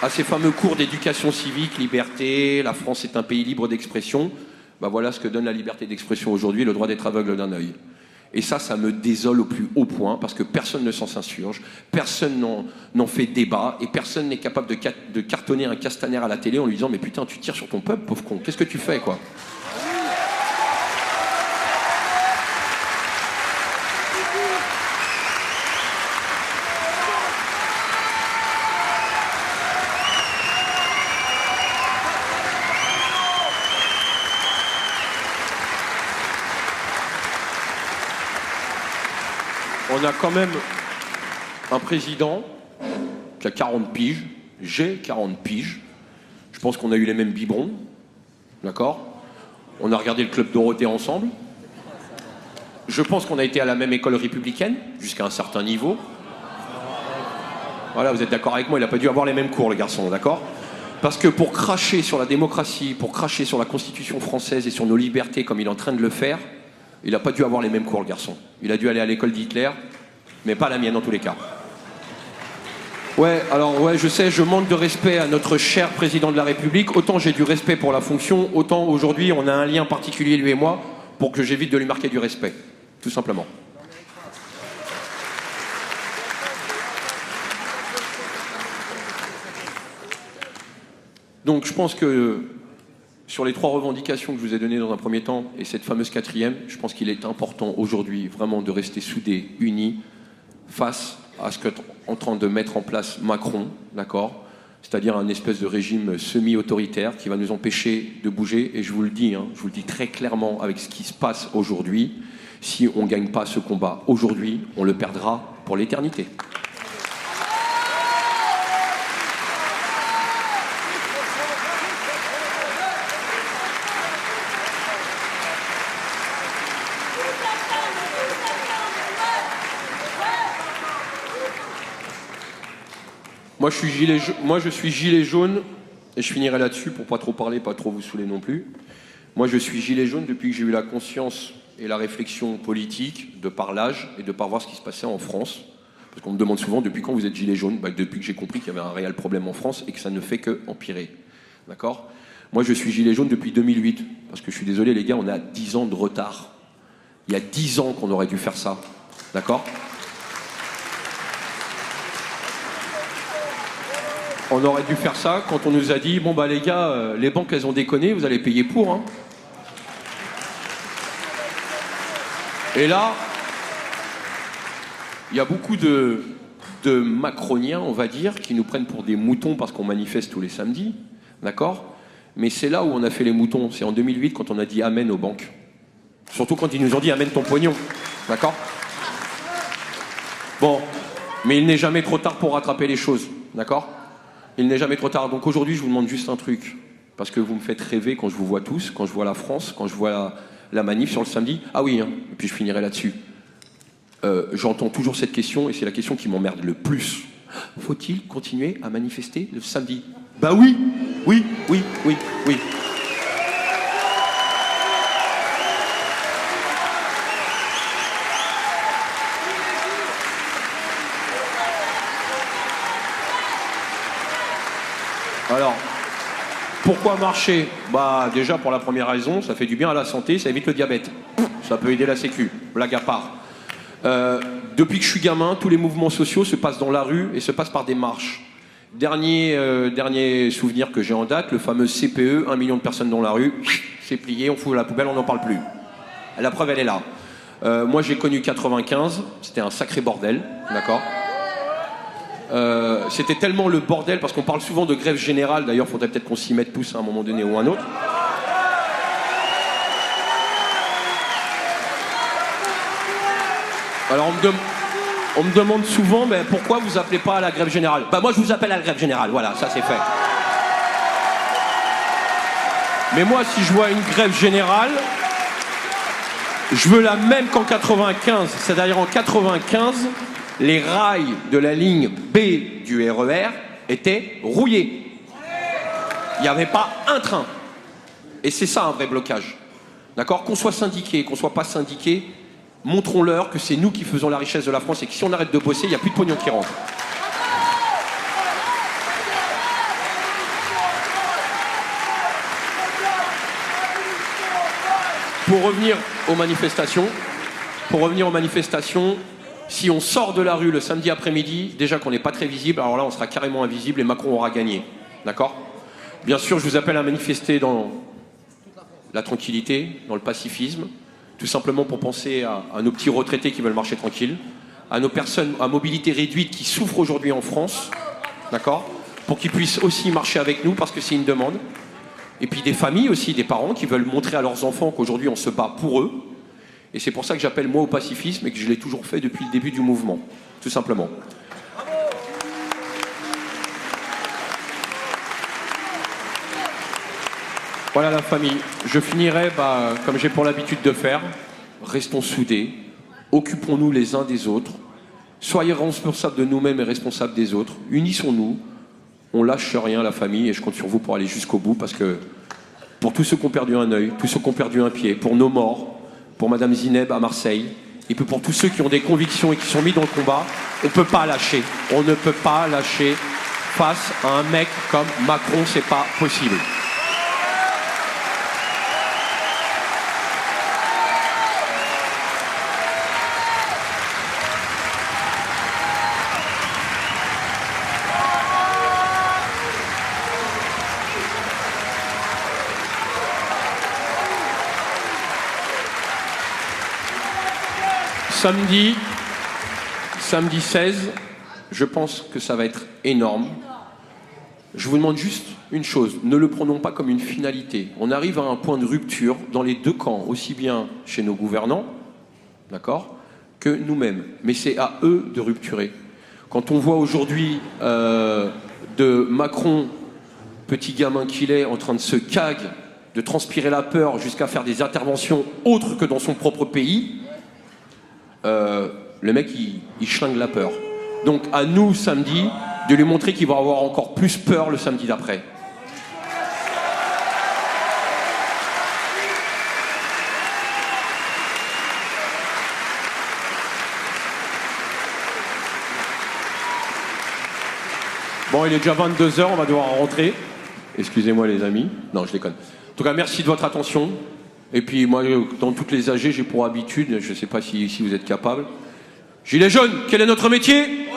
à ces fameux cours d'éducation civique, liberté, la France est un pays libre d'expression, voilà ce que donne la liberté d'expression aujourd'hui, le droit d'être aveugle d'un œil. Et ça me désole au plus haut point, parce que personne ne s'en s'insurge, personne n'en fait débat, et personne n'est capable de cartonner un Castaner à la télé en lui disant « Mais putain, tu tires sur ton peuple, pauvre con, qu'est-ce que tu fais, quoi ?» On a quand même un président qui a 40 piges, j'ai 40 piges, je pense qu'on a eu les mêmes biberons, d'accord? On a regardé le Club Dorothée ensemble, je pense qu'on a été à la même école républicaine, jusqu'à un certain niveau. Voilà, vous êtes d'accord avec moi, il n'a pas dû avoir les mêmes cours, le garçon, d'accord? Parce que pour cracher sur la démocratie, pour cracher sur la Constitution française et sur nos libertés comme il est en train de le faire, il n'a pas dû avoir les mêmes cours, le garçon. Il a dû aller à l'école d'Hitler, mais pas la mienne en tous les cas. Ouais, alors ouais, je sais, je manque de respect à notre cher président de la République. Autant j'ai du respect pour la fonction, autant aujourd'hui on a un lien particulier, lui et moi, pour que j'évite de lui marquer du respect. Tout simplement. Donc je pense que sur les 3 revendications que je vous ai données dans un premier temps, et cette fameuse 4e, je pense qu'il est important aujourd'hui vraiment de rester soudés, unis, face à ce qu'est en train de mettre en place Macron, d'accord ? C'est-à-dire un espèce de régime semi-autoritaire qui va nous empêcher de bouger. Et je vous le dis, je vous le dis très clairement avec ce qui se passe aujourd'hui, si on ne gagne pas ce combat aujourd'hui, on le perdra pour l'éternité. Moi, je suis gilet jaune, et je finirai là-dessus pour pas trop parler, pas trop vous saouler non plus. Moi, je suis gilet jaune depuis que j'ai eu la conscience et la réflexion politique, de par l'âge et de par voir ce qui se passait en France. Parce qu'on me demande souvent, depuis quand vous êtes gilet jaune ? Depuis que j'ai compris qu'il y avait un réel problème en France et que ça ne fait que empirer. D'accord ? Moi, je suis gilet jaune depuis 2008. Parce que je suis désolé, les gars, on a 10 ans de retard. Il y a 10 ans qu'on aurait dû faire ça. D'accord ? On aurait dû faire ça quand on nous a dit « Bon, les gars, les banques, elles ont déconné, vous allez payer pour. Hein. » Et là, il y a beaucoup de macroniens, on va dire, qui nous prennent pour des moutons parce qu'on manifeste tous les samedis. D'accord ? Mais c'est là où on a fait les moutons. C'est en 2008 quand on a dit « Amen » aux banques. Surtout quand ils nous ont dit « Amen ton pognon. » D'accord ? Bon, mais il n'est jamais trop tard pour rattraper les choses. D'accord ? Il n'est jamais trop tard. Donc aujourd'hui, je vous demande juste un truc. Parce que vous me faites rêver quand je vous vois tous, quand je vois la France, quand je vois la manif sur le samedi. Ah oui, et puis je finirai là-dessus. J'entends toujours cette question, et c'est la question qui m'emmerde le plus. Faut-il continuer à manifester le samedi ? Bah oui, oui, oui, oui, oui. Alors, pourquoi marcher ? Déjà, pour la première raison, ça fait du bien à la santé, ça évite le diabète. Ça peut aider la sécu, blague à part. Depuis que je suis gamin, tous les mouvements sociaux se passent dans la rue et se passent par des marches. Dernier souvenir que j'ai en date, le fameux CPE, 1 million de personnes dans la rue, c'est plié, on fout la poubelle, on n'en parle plus. La preuve, elle est là. Moi, j'ai connu 95, c'était un sacré bordel, d'accord ? C'était tellement le bordel, parce qu'on parle souvent de grève générale, d'ailleurs, il faudrait peut-être qu'on s'y mette tous à un moment donné ou un autre. Alors, on me demande souvent, pourquoi vous appelez pas à la grève générale ? Moi, je vous appelle à la grève générale, voilà, ça c'est fait. Mais moi, si je vois une grève générale, je veux la même qu'en 95, c'est-à-dire en 95, les rails de la ligne B du RER étaient rouillés. Il n'y avait pas un train. Et c'est ça un vrai blocage. D'accord ? Qu'on soit syndiqué, qu'on ne soit pas syndiqué, montrons-leur que c'est nous qui faisons la richesse de la France et que si on arrête de bosser, il n'y a plus de pognon qui rentre. Pour revenir aux manifestations, si on sort de la rue le samedi après-midi, déjà qu'on n'est pas très visible, alors là on sera carrément invisible et Macron aura gagné. D'accord ? Bien sûr, je vous appelle à manifester dans la tranquillité, dans le pacifisme, tout simplement pour penser à nos petits retraités qui veulent marcher tranquille, à nos personnes à mobilité réduite qui souffrent aujourd'hui en France, d'accord ? Pour qu'ils puissent aussi marcher avec nous parce que c'est une demande. Et puis des familles aussi, des parents qui veulent montrer à leurs enfants qu'aujourd'hui on se bat pour eux. Et c'est pour ça que j'appelle moi au pacifisme et que je l'ai toujours fait depuis le début du mouvement, tout simplement. Voilà la famille. Je finirai comme j'ai pour l'habitude de faire. Restons soudés, occupons-nous les uns des autres, soyez responsables de nous-mêmes et responsables des autres, unissons-nous, on lâche rien la famille et je compte sur vous pour aller jusqu'au bout parce que pour tous ceux qui ont perdu un œil, tous ceux qui ont perdu un pied, pour nos morts, pour Madame Zineb à Marseille, et puis pour tous ceux qui ont des convictions et qui sont mis dans le combat, on ne peut pas lâcher. On ne peut pas lâcher face à un mec comme Macron, c'est pas possible. samedi 16, je pense que ça va être énorme. Je vous demande juste une chose, ne le prenons pas comme une finalité. On arrive à un point de rupture dans les deux camps, aussi bien chez nos gouvernants, d'accord, que nous-mêmes. Mais c'est à eux de rupturer. Quand on voit aujourd'hui de Macron, petit gamin qu'il est, en train de se cague, de transpirer la peur jusqu'à faire des interventions autres que dans son propre pays, le mec, il schlingue la peur. Donc à nous, samedi, de lui montrer qu'il va avoir encore plus peur le samedi d'après. Bon, il est déjà 22h, on va devoir rentrer. Excusez-moi les amis. Non, je déconne. En tout cas, merci de votre attention. Et puis moi, dans toutes les AG, j'ai pour habitude, je ne sais pas si vous êtes capable. Gilets jaunes, quel est notre métier?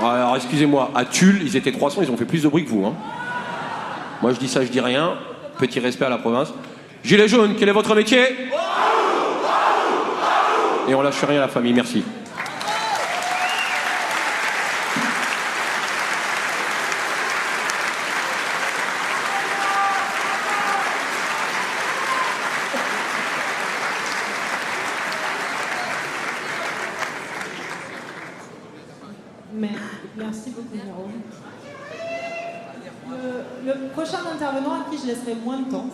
Alors excusez-moi, à Tulle, ils étaient 300, ils ont fait plus de bruit que vous. Hein. Moi je dis ça, je dis rien. Petit respect à la province. Gilets jaunes, quel est votre métier? Et on lâche rien à la famille, merci. Merci beaucoup, Jérôme. Le prochain intervenant à qui je laisserai moins de temps,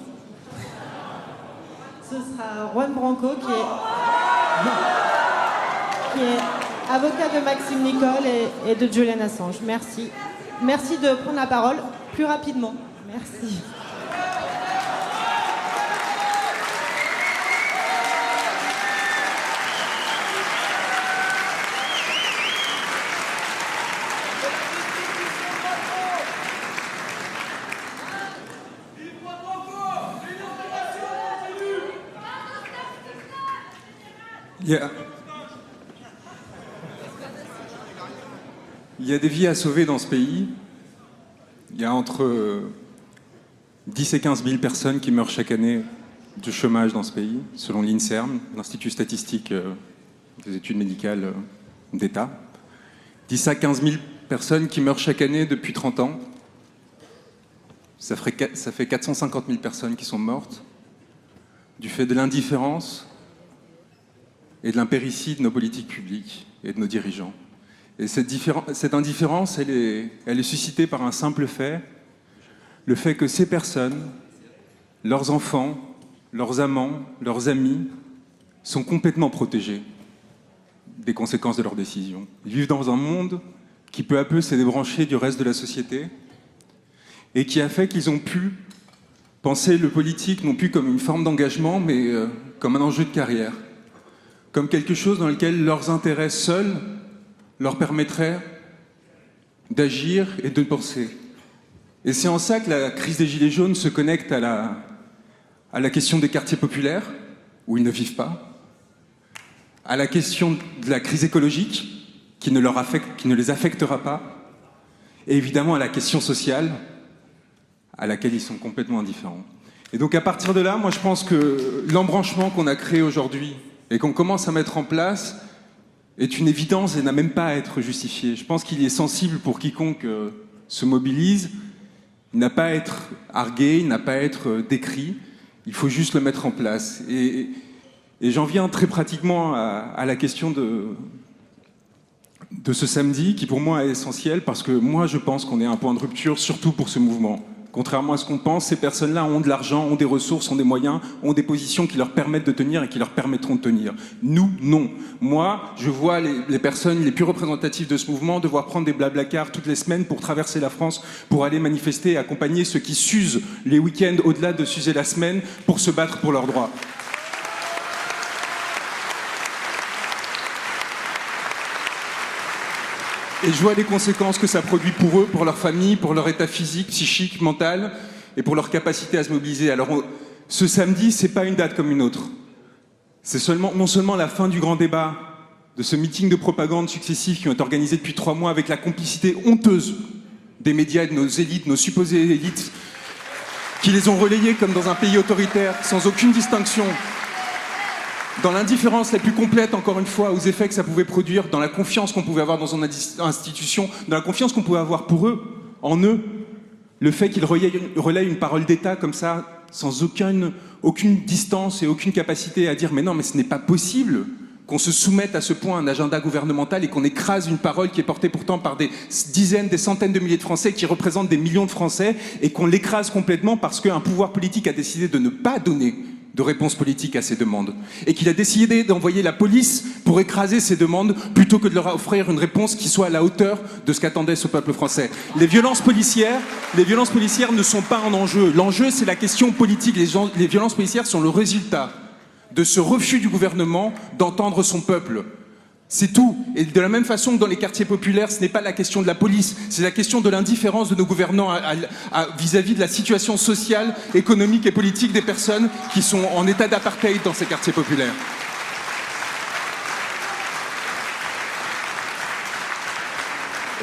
ce sera Juan Branco, qui est avocat de Maxime Nicole et de Julian Assange. Merci. Merci de prendre la parole plus rapidement. Merci. Il y a des vies à sauver dans ce pays. Il y a entre 10 et 15 000 personnes qui meurent chaque année de chômage dans ce pays, selon l'INSERM, l'Institut statistique des études médicales d'État. 10 à 15 000 personnes qui meurent chaque année depuis 30 ans. Ça fait 450 000 personnes qui sont mortes du fait de l'indifférence et de l'impéritie de nos politiques publiques et de nos dirigeants. Et cette indifférence, elle est suscitée par un simple fait, le fait que ces personnes, leurs enfants, leurs amants, leurs amis, sont complètement protégés des conséquences de leurs décisions. Ils vivent dans un monde qui peu à peu s'est débranché du reste de la société et qui a fait qu'ils ont pu penser le politique non plus comme une forme d'engagement, mais comme un enjeu de carrière, comme quelque chose dans lequel leurs intérêts seuls leur permettraient d'agir et de penser. Et c'est en ça que la crise des Gilets jaunes se connecte à la question des quartiers populaires, où ils ne vivent pas, à la question de la crise écologique, qui ne les affectera pas, et évidemment à la question sociale, à laquelle ils sont complètement indifférents. Et donc à partir de là, moi je pense que l'embranchement qu'on a créé aujourd'hui et qu'on commence à mettre en place est une évidence et n'a même pas à être justifié. Je pense qu'il est sensible pour quiconque se mobilise. Il n'a pas à être argué, il n'a pas à être décrit. Il faut juste le mettre en place. Et j'en viens très pratiquement à la question de ce samedi, qui pour moi est essentielle, parce que moi je pense qu'on est à un point de rupture, surtout pour ce mouvement. Contrairement à ce qu'on pense, ces personnes-là ont de l'argent, ont des ressources, ont des moyens, ont des positions qui leur permettent de tenir et qui leur permettront de tenir. Nous, non. Moi, je vois les personnes les plus représentatives de ce mouvement devoir prendre des blablacars toutes les semaines pour traverser la France, pour aller manifester et accompagner ceux qui s'usent les week-ends au-delà de s'user la semaine pour se battre pour leurs droits. Et je vois les conséquences que ça produit pour eux, pour leur famille, pour leur état physique, psychique, mental, et pour leur capacité à se mobiliser. Alors, ce samedi, c'est pas une date comme une autre. C'est non seulement la fin du grand débat, de ce meeting de propagande successifs qui ont été organisés depuis 3 mois avec la complicité honteuse des médias et de nos élites, nos supposées élites, qui les ont relayés comme dans un pays autoritaire, sans aucune distinction dans l'indifférence la plus complète, encore une fois, aux effets que ça pouvait produire, dans la confiance qu'on pouvait avoir dans son institution, dans la confiance qu'on pouvait avoir pour eux, en eux, le fait qu'ils relaient une parole d'État comme ça, sans aucune distance et aucune capacité à dire « mais non, mais ce n'est pas possible !» qu'on se soumette à ce point à un agenda gouvernemental et qu'on écrase une parole qui est portée pourtant par des dizaines, des centaines de milliers de Français qui représentent des millions de Français et qu'on l'écrase complètement parce qu'un pouvoir politique a décidé de ne pas donner de réponse politique à ces demandes et qu'il a décidé d'envoyer la police pour écraser ces demandes plutôt que de leur offrir une réponse qui soit à la hauteur de ce qu'attendait ce peuple français. Les violences policières ne sont pas un enjeu. L'enjeu, c'est la question politique. Les violences policières sont le résultat de ce refus du gouvernement d'entendre son peuple. C'est tout. Et de la même façon que dans les quartiers populaires, ce n'est pas la question de la police, c'est la question de l'indifférence de nos gouvernants vis-à-vis de la situation sociale, économique et politique des personnes qui sont en état d'apartheid dans ces quartiers populaires.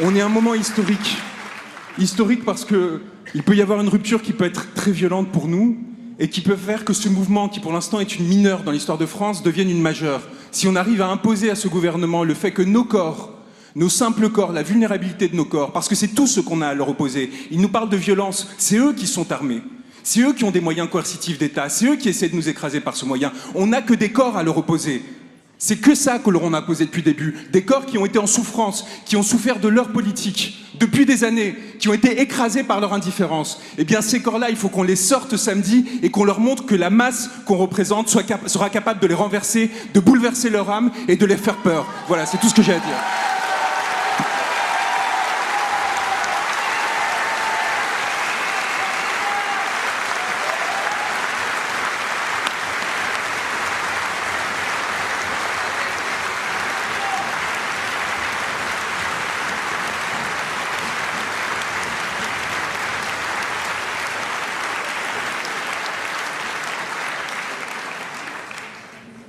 On est à un moment historique. Historique parce qu'il peut y avoir une rupture qui peut être très violente pour nous, et qui peut faire que ce mouvement, qui pour l'instant est une mineure dans l'histoire de France, devienne une majeure. Si on arrive à imposer à ce gouvernement le fait que nos corps, nos simples corps, la vulnérabilité de nos corps, parce que c'est tout ce qu'on a à leur opposer, ils nous parlent de violence, c'est eux qui sont armés, c'est eux qui ont des moyens coercitifs d'État, c'est eux qui essaient de nous écraser par ce moyen. On n'a que des corps à leur opposer. C'est que ça que l'on a posé depuis le début. Des corps qui ont été en souffrance, qui ont souffert de leur politique depuis des années, qui ont été écrasés par leur indifférence. Eh bien, ces corps-là, il faut qu'on les sorte samedi et qu'on leur montre que la masse qu'on représente sera capable de les renverser, de bouleverser leur âme et de les faire peur. Voilà, c'est tout ce que j'ai à dire.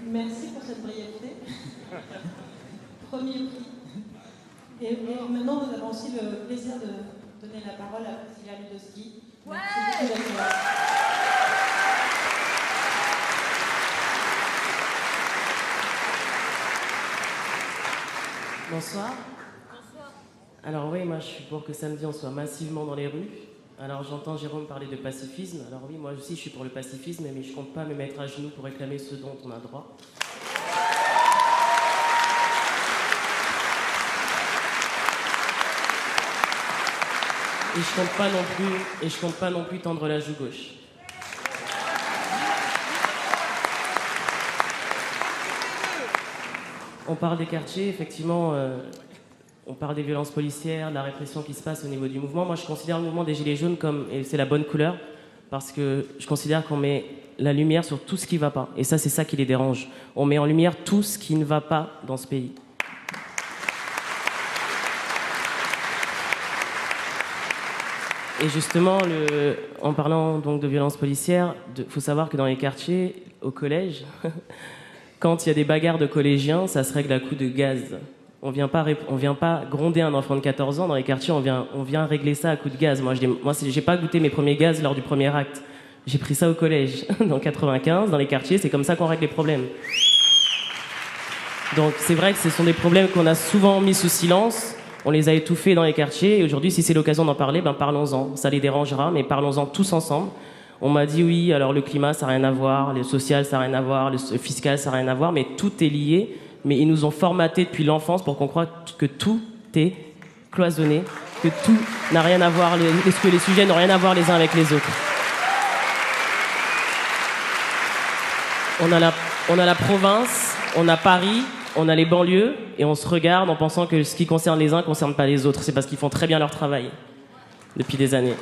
Merci pour cette brièveté. Premier prix. Et maintenant, nous avons aussi le plaisir de donner la parole à Priscilla Ludowski. Merci beaucoup d'être là. Bonsoir. Alors oui, moi je suis pour que samedi on soit massivement dans les rues. Alors j'entends Jérôme parler de pacifisme. Alors oui, moi aussi je suis pour le pacifisme, mais je compte pas me mettre à genoux pour réclamer ce dont on a droit. Et je compte pas non plus tendre la joue gauche. On parle des quartiers, effectivement, on parle des violences policières, de la répression qui se passe au niveau du mouvement. Moi, je considère le mouvement des Gilets jaunes comme, et c'est la bonne couleur, parce que je considère qu'on met la lumière sur tout ce qui ne va pas. Et ça, c'est ça qui les dérange. On met en lumière tout ce qui ne va pas dans ce pays. Et justement, en parlant donc de violences policières, faut savoir que dans les quartiers, au collège, quand il y a des bagarres de collégiens, ça se règle à coups de gaz. On vient pas gronder un enfant de 14 ans dans les quartiers, on vient régler ça à coups de gaz. Moi, j'ai pas goûté mes premiers gaz lors du premier acte. J'ai pris ça au collège, dans 95, dans les quartiers, c'est comme ça qu'on règle les problèmes. Donc c'est vrai que ce sont des problèmes qu'on a souvent mis sous silence, on les a étouffés dans les quartiers, et aujourd'hui, si c'est l'occasion d'en parler, parlons-en. Ça les dérangera, mais parlons-en tous ensemble. On m'a dit oui, alors le climat, ça n'a rien à voir, le social, ça n'a rien à voir, le fiscal, ça n'a rien à voir, mais tout est lié. Mais ils nous ont formatés depuis l'enfance pour qu'on croie que tout est cloisonné, que tout n'a rien à voir, que les sujets n'ont rien à voir les uns avec les autres. On a la province, on a Paris, on a les banlieues, et on se regarde en pensant que ce qui concerne les uns ne concerne pas les autres. C'est parce qu'ils font très bien leur travail depuis des années.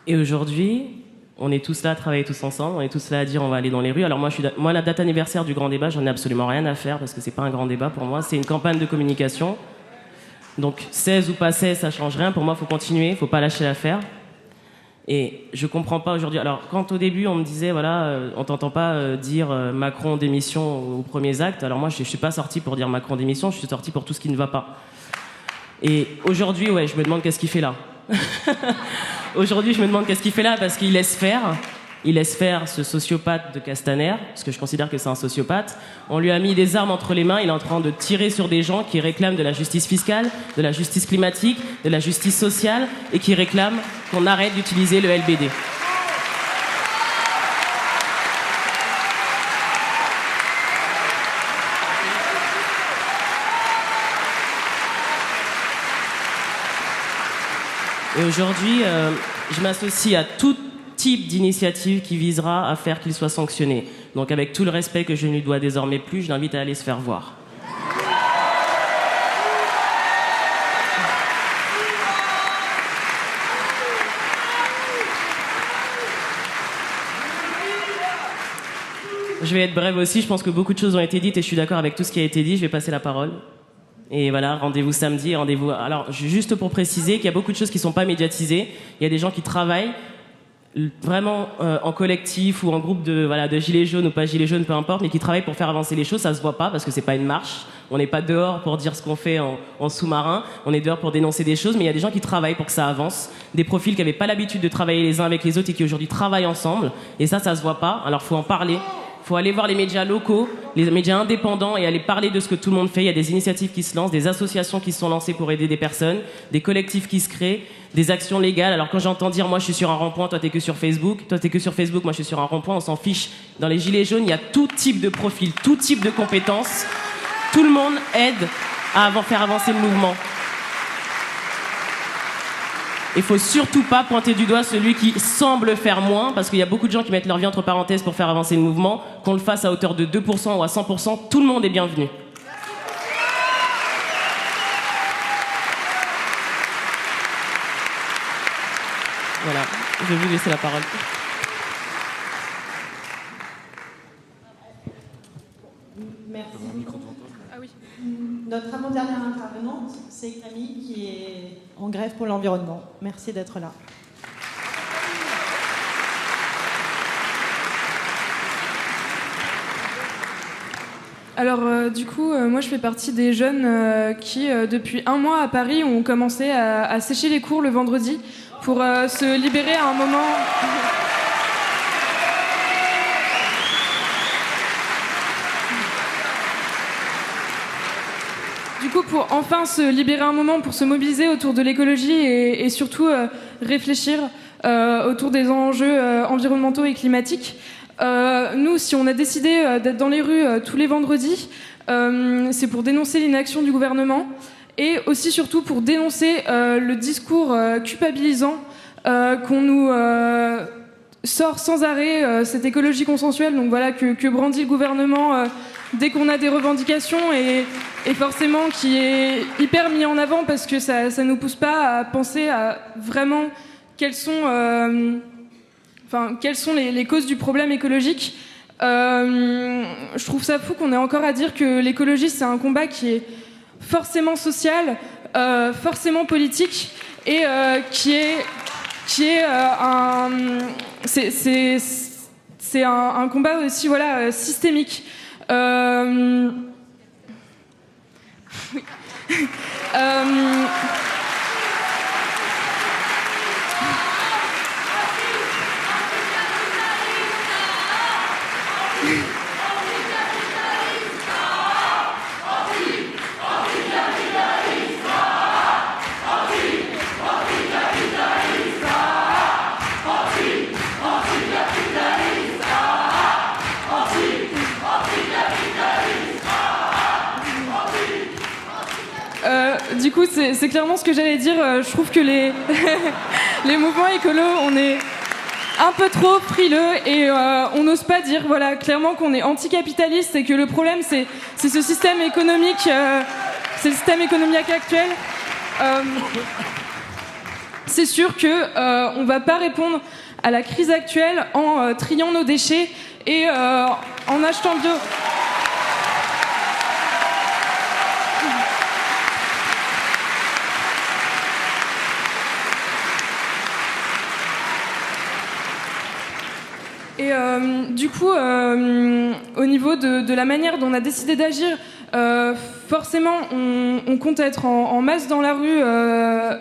Et aujourd'hui, on est tous là à travailler tous ensemble, on est tous là à dire on va aller dans les rues. Alors moi, la date anniversaire du grand débat, j'en ai absolument rien à faire parce que c'est pas un grand débat pour moi, c'est une campagne de communication. Donc 16 ou pas 16, ça change rien. Pour moi, il faut continuer, il faut pas lâcher l'affaire. Et je comprends pas aujourd'hui. Alors quand au début on me disait voilà, on t'entend pas dire Macron démission aux premiers actes. Alors moi je suis pas sorti pour dire Macron démission, je suis sorti pour tout ce qui ne va pas. Et aujourd'hui, ouais, je me demande qu'est-ce qu'il fait là. aujourd'hui, je me demande qu'est-ce qu'il fait là, parce qu'il laisse faire. Il laisse faire ce sociopathe de Castaner, parce que je considère que c'est un sociopathe. On lui a mis des armes entre les mains, il est en train de tirer sur des gens qui réclament de la justice fiscale, de la justice climatique, de la justice sociale, et qui réclament qu'on arrête d'utiliser le LBD. Et aujourd'hui, je m'associe à tout type d'initiative qui visera à faire qu'il soit sanctionné. Donc avec tout le respect que je ne lui dois désormais plus, je l'invite à aller se faire voir. Je vais être brève aussi, je pense que beaucoup de choses ont été dites et je suis d'accord avec tout ce qui a été dit, je vais passer la parole. Et voilà, rendez-vous samedi, rendez-vous... Alors, juste pour préciser qu'il y a beaucoup de choses qui ne sont pas médiatisées, il y a des gens qui travaillent vraiment en collectif ou en groupe de gilets jaunes ou pas gilets jaunes, peu importe, mais qui travaillent pour faire avancer les choses. Ça se voit pas parce que c'est pas une marche. On n'est pas dehors pour dire ce qu'on fait en sous-marin. On est dehors pour dénoncer des choses, mais il y a des gens qui travaillent pour que ça avance. Des profils qui n'avaient pas l'habitude de travailler les uns avec les autres et qui aujourd'hui travaillent ensemble. Et ça se voit pas. Alors faut en parler. Faut aller voir les médias locaux, les médias indépendants et aller parler de ce que tout le monde fait. Il y a des initiatives qui se lancent, des associations qui se sont lancées pour aider des personnes, des collectifs qui se créent, des actions légales. Alors quand j'entends dire moi je suis sur un rond-point, toi t'es que sur Facebook, toi t'es que sur Facebook, moi je suis sur un rond-point, on s'en fiche. Dans les gilets jaunes, il y a tout type de profil, tout type de compétences. Tout le monde aide à faire avancer le mouvement. Il faut surtout pas pointer du doigt celui qui semble faire moins, parce qu'il y a beaucoup de gens qui mettent leur vie entre parenthèses pour faire avancer le mouvement. Qu'on le fasse à hauteur de 2% ou à 100%, tout le monde est bienvenu. Voilà, je vais vous laisser la parole. Merci. Notre avant-dernière intervenante, c'est Camille qui est en grève pour l'environnement. Merci d'être là. Alors du coup, moi je fais partie des jeunes qui, depuis 1 mois à Paris, ont commencé à sécher les cours le vendredi pour se libérer à un moment... Du coup, pour enfin se libérer un moment, pour se mobiliser autour de l'écologie et surtout réfléchir autour des enjeux environnementaux et climatiques. Nous, si on a décidé d'être dans les rues tous les vendredis, c'est pour dénoncer l'inaction du gouvernement et aussi surtout pour dénoncer le discours culpabilisant qu'on nous sort sans arrêt, cette écologie consensuelle, donc voilà, que brandit le gouvernement dès qu'on a des revendications et forcément qui est hyper mis en avant parce que ça nous pousse pas à penser à vraiment quelles sont les causes du problème écologique. Je trouve ça fou qu'on ait encore à dire que l'écologie c'est un combat qui est forcément social, forcément politique et c'est un combat aussi systémique. Du coup, c'est clairement ce que j'allais dire. Je trouve que les mouvements écolos, on est un peu trop frileux et on n'ose pas dire clairement qu'on est anticapitaliste et que le problème, c'est ce système économique, c'est le système économique actuel. C'est sûr qu'on ne va pas répondre à la crise actuelle en triant nos déchets et en achetant bio. Et du coup, au niveau de la manière dont on a décidé d'agir, forcément, on compte être en masse dans la rue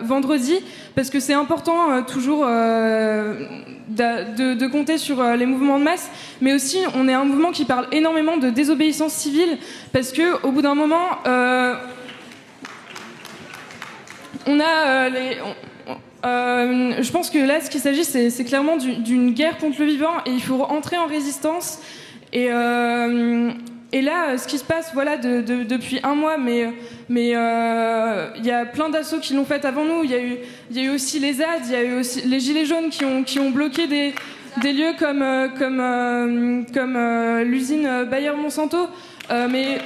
vendredi, parce que c'est important toujours de compter sur les mouvements de masse, mais aussi on est un mouvement qui parle énormément de désobéissance civile, parce que au bout d'un moment, on a je pense que là, ce qu'il s'agit, c'est clairement d'une guerre contre le vivant, et il faut entrer en résistance. Et là, ce qui se passe, voilà, depuis un mois, mais il y a plein d'assauts qui l'ont fait avant nous. Il y a eu aussi les ZAD, il y a eu aussi les Gilets jaunes qui ont bloqué des lieux comme l'usine Bayer-Monsanto. Mais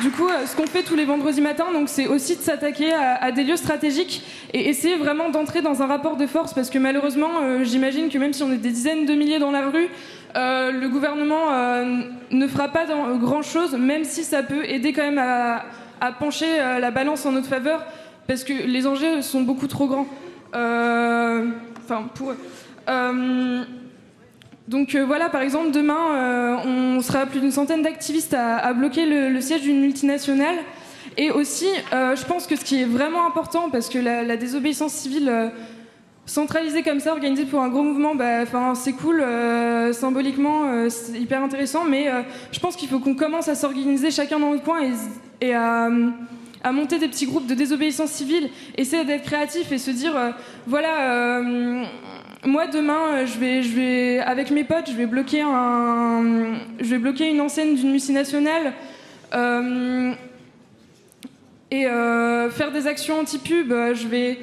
du coup, ce qu'on fait tous les vendredis matins, donc, c'est aussi de s'attaquer à des lieux stratégiques et essayer vraiment d'entrer dans un rapport de force, parce que malheureusement, j'imagine que même si on est des dizaines de milliers dans la rue, le gouvernement ne fera pas grand-chose, même si ça peut aider quand même à pencher la balance en notre faveur, parce que les enjeux sont beaucoup trop grands. Pour eux. Donc voilà, par exemple, demain, on sera plus d'une centaine d'activistes à bloquer le siège d'une multinationale. Et aussi, je pense que ce qui est vraiment important, parce que la désobéissance civile centralisée comme ça, organisée pour un gros mouvement, c'est cool, symboliquement, c'est hyper intéressant, mais je pense qu'il faut qu'on commence à s'organiser chacun dans notre coin et à monter des petits groupes de désobéissance civile, essayer d'être créatif et se dire, moi demain, je vais avec mes potes, je vais bloquer une enseigne d'une multinationale et faire des actions anti-pub. Je vais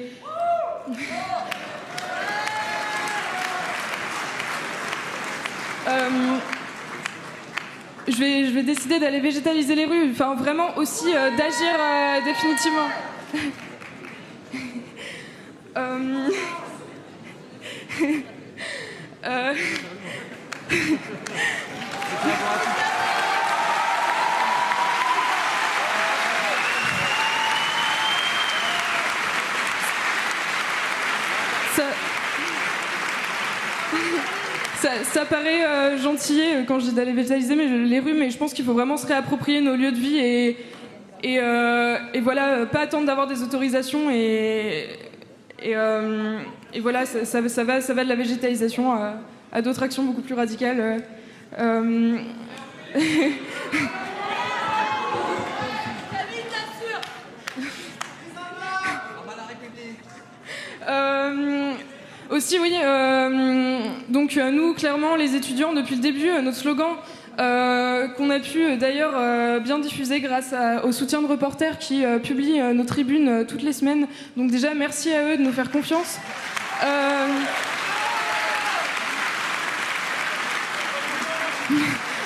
décider d'aller végétaliser les rues. Enfin, vraiment aussi d'agir définitivement. Ça paraît gentillet quand je dis d'aller végétaliser les rues, mais je pense qu'il faut vraiment se réapproprier nos lieux de vie et voilà, pas attendre d'avoir des autorisations et voilà, ça va de la végétalisation à d'autres actions beaucoup plus radicales. Aussi, oui, donc nous, clairement, les étudiants, depuis le début, notre slogan, qu'on a pu d'ailleurs bien diffuser grâce au soutien de reporters qui publient nos tribunes toutes les semaines. Donc déjà, merci à eux de nous faire confiance.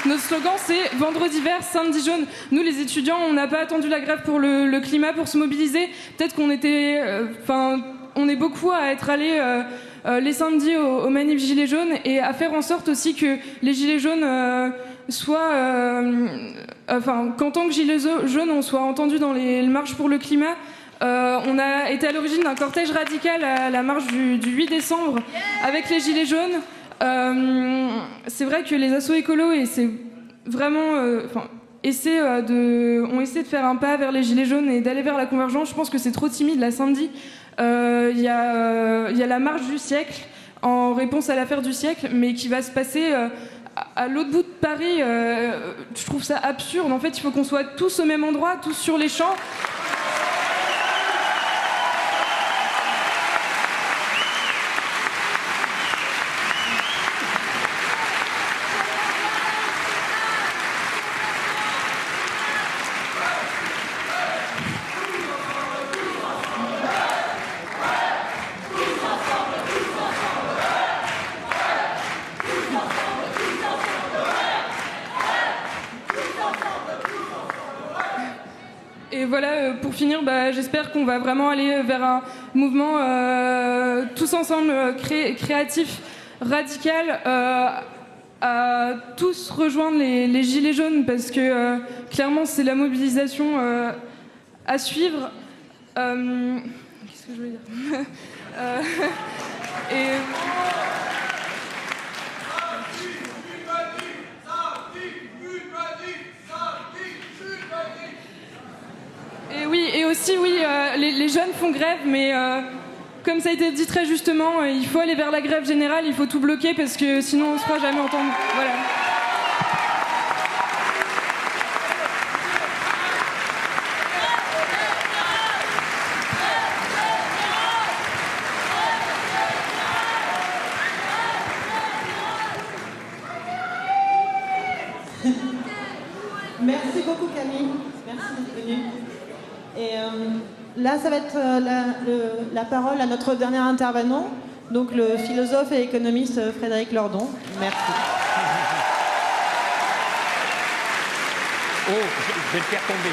Notre slogan, c'est « Vendredi vert, samedi jaune ». Nous, les étudiants, on n'a pas attendu la grève pour le climat pour se mobiliser. Peut-être qu'on était... on est beaucoup à être allés les samedis aux manifs Gilets jaunes et à faire en sorte aussi que les Gilets jaunes soient... qu'en tant que Gilets jaunes, on soit entendus dans les marches pour le climat. On a été à l'origine d'un cortège radical à la marche du 8 décembre avec les Gilets jaunes. C'est vrai que les assos écolos ont essayé de faire un pas vers les Gilets jaunes et d'aller vers la convergence. Je pense que c'est trop timide. Là, samedi, il y a la marche du siècle en réponse à l'affaire du siècle, mais qui va se passer à l'autre bout de Paris. Je trouve ça absurde. En fait, il faut qu'on soit tous au même endroit, tous sur les champs. Et voilà, pour finir, j'espère qu'on va vraiment aller vers un mouvement tous ensemble créatif, radical, à tous rejoindre les Gilets jaunes, parce que clairement c'est la mobilisation à suivre. Qu'est-ce ce que je veux dire. Et... Et oui, et aussi, oui, les jeunes font grève, mais comme ça a été dit très justement, il faut aller vers la grève générale, il faut tout bloquer parce que sinon on ne se fera jamais entendre. Voilà. Merci beaucoup Camille, merci d'être venue. Et là, ça va être la parole à notre dernier intervenant, donc le philosophe et économiste Frédéric Lordon. Merci. Oh, je vais le faire tomber,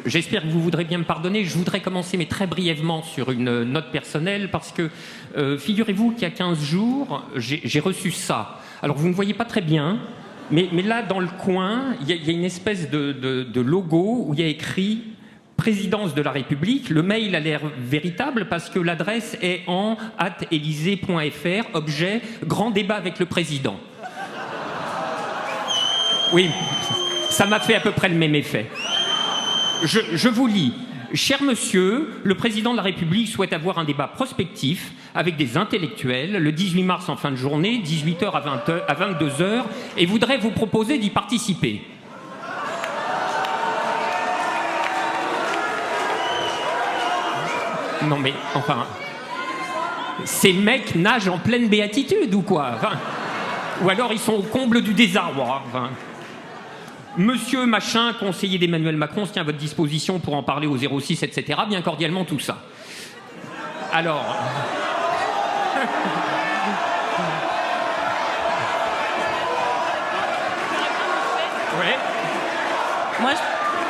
J'espère que vous voudrez bien me pardonner. Je voudrais commencer, mais très brièvement, sur une note personnelle, parce que figurez-vous qu'il y a 15 jours, j'ai reçu ça. Alors, vous ne voyez pas très bien, mais là, dans le coin, il y a une espèce de logo où il y a écrit « Présidence de la République ». Le mail a l'air véritable parce que l'adresse est en @elysée.fr, objet « Grand débat avec le président ». Oui, ça m'a fait à peu près le même effet. Je vous lis. Cher monsieur, le président de la République souhaite avoir un débat prospectif avec des intellectuels le 18 mars en fin de journée, 18h à 22h, et voudrait vous proposer d'y participer. Non mais, enfin, ces mecs nagent en pleine béatitude ou quoi? Enfin, ou alors ils sont au comble du désarroi. Enfin, Monsieur Machin, conseiller d'Emmanuel Macron, se tient à votre disposition pour en parler au 06, etc. Bien cordialement, tout ça. Alors... Ouais.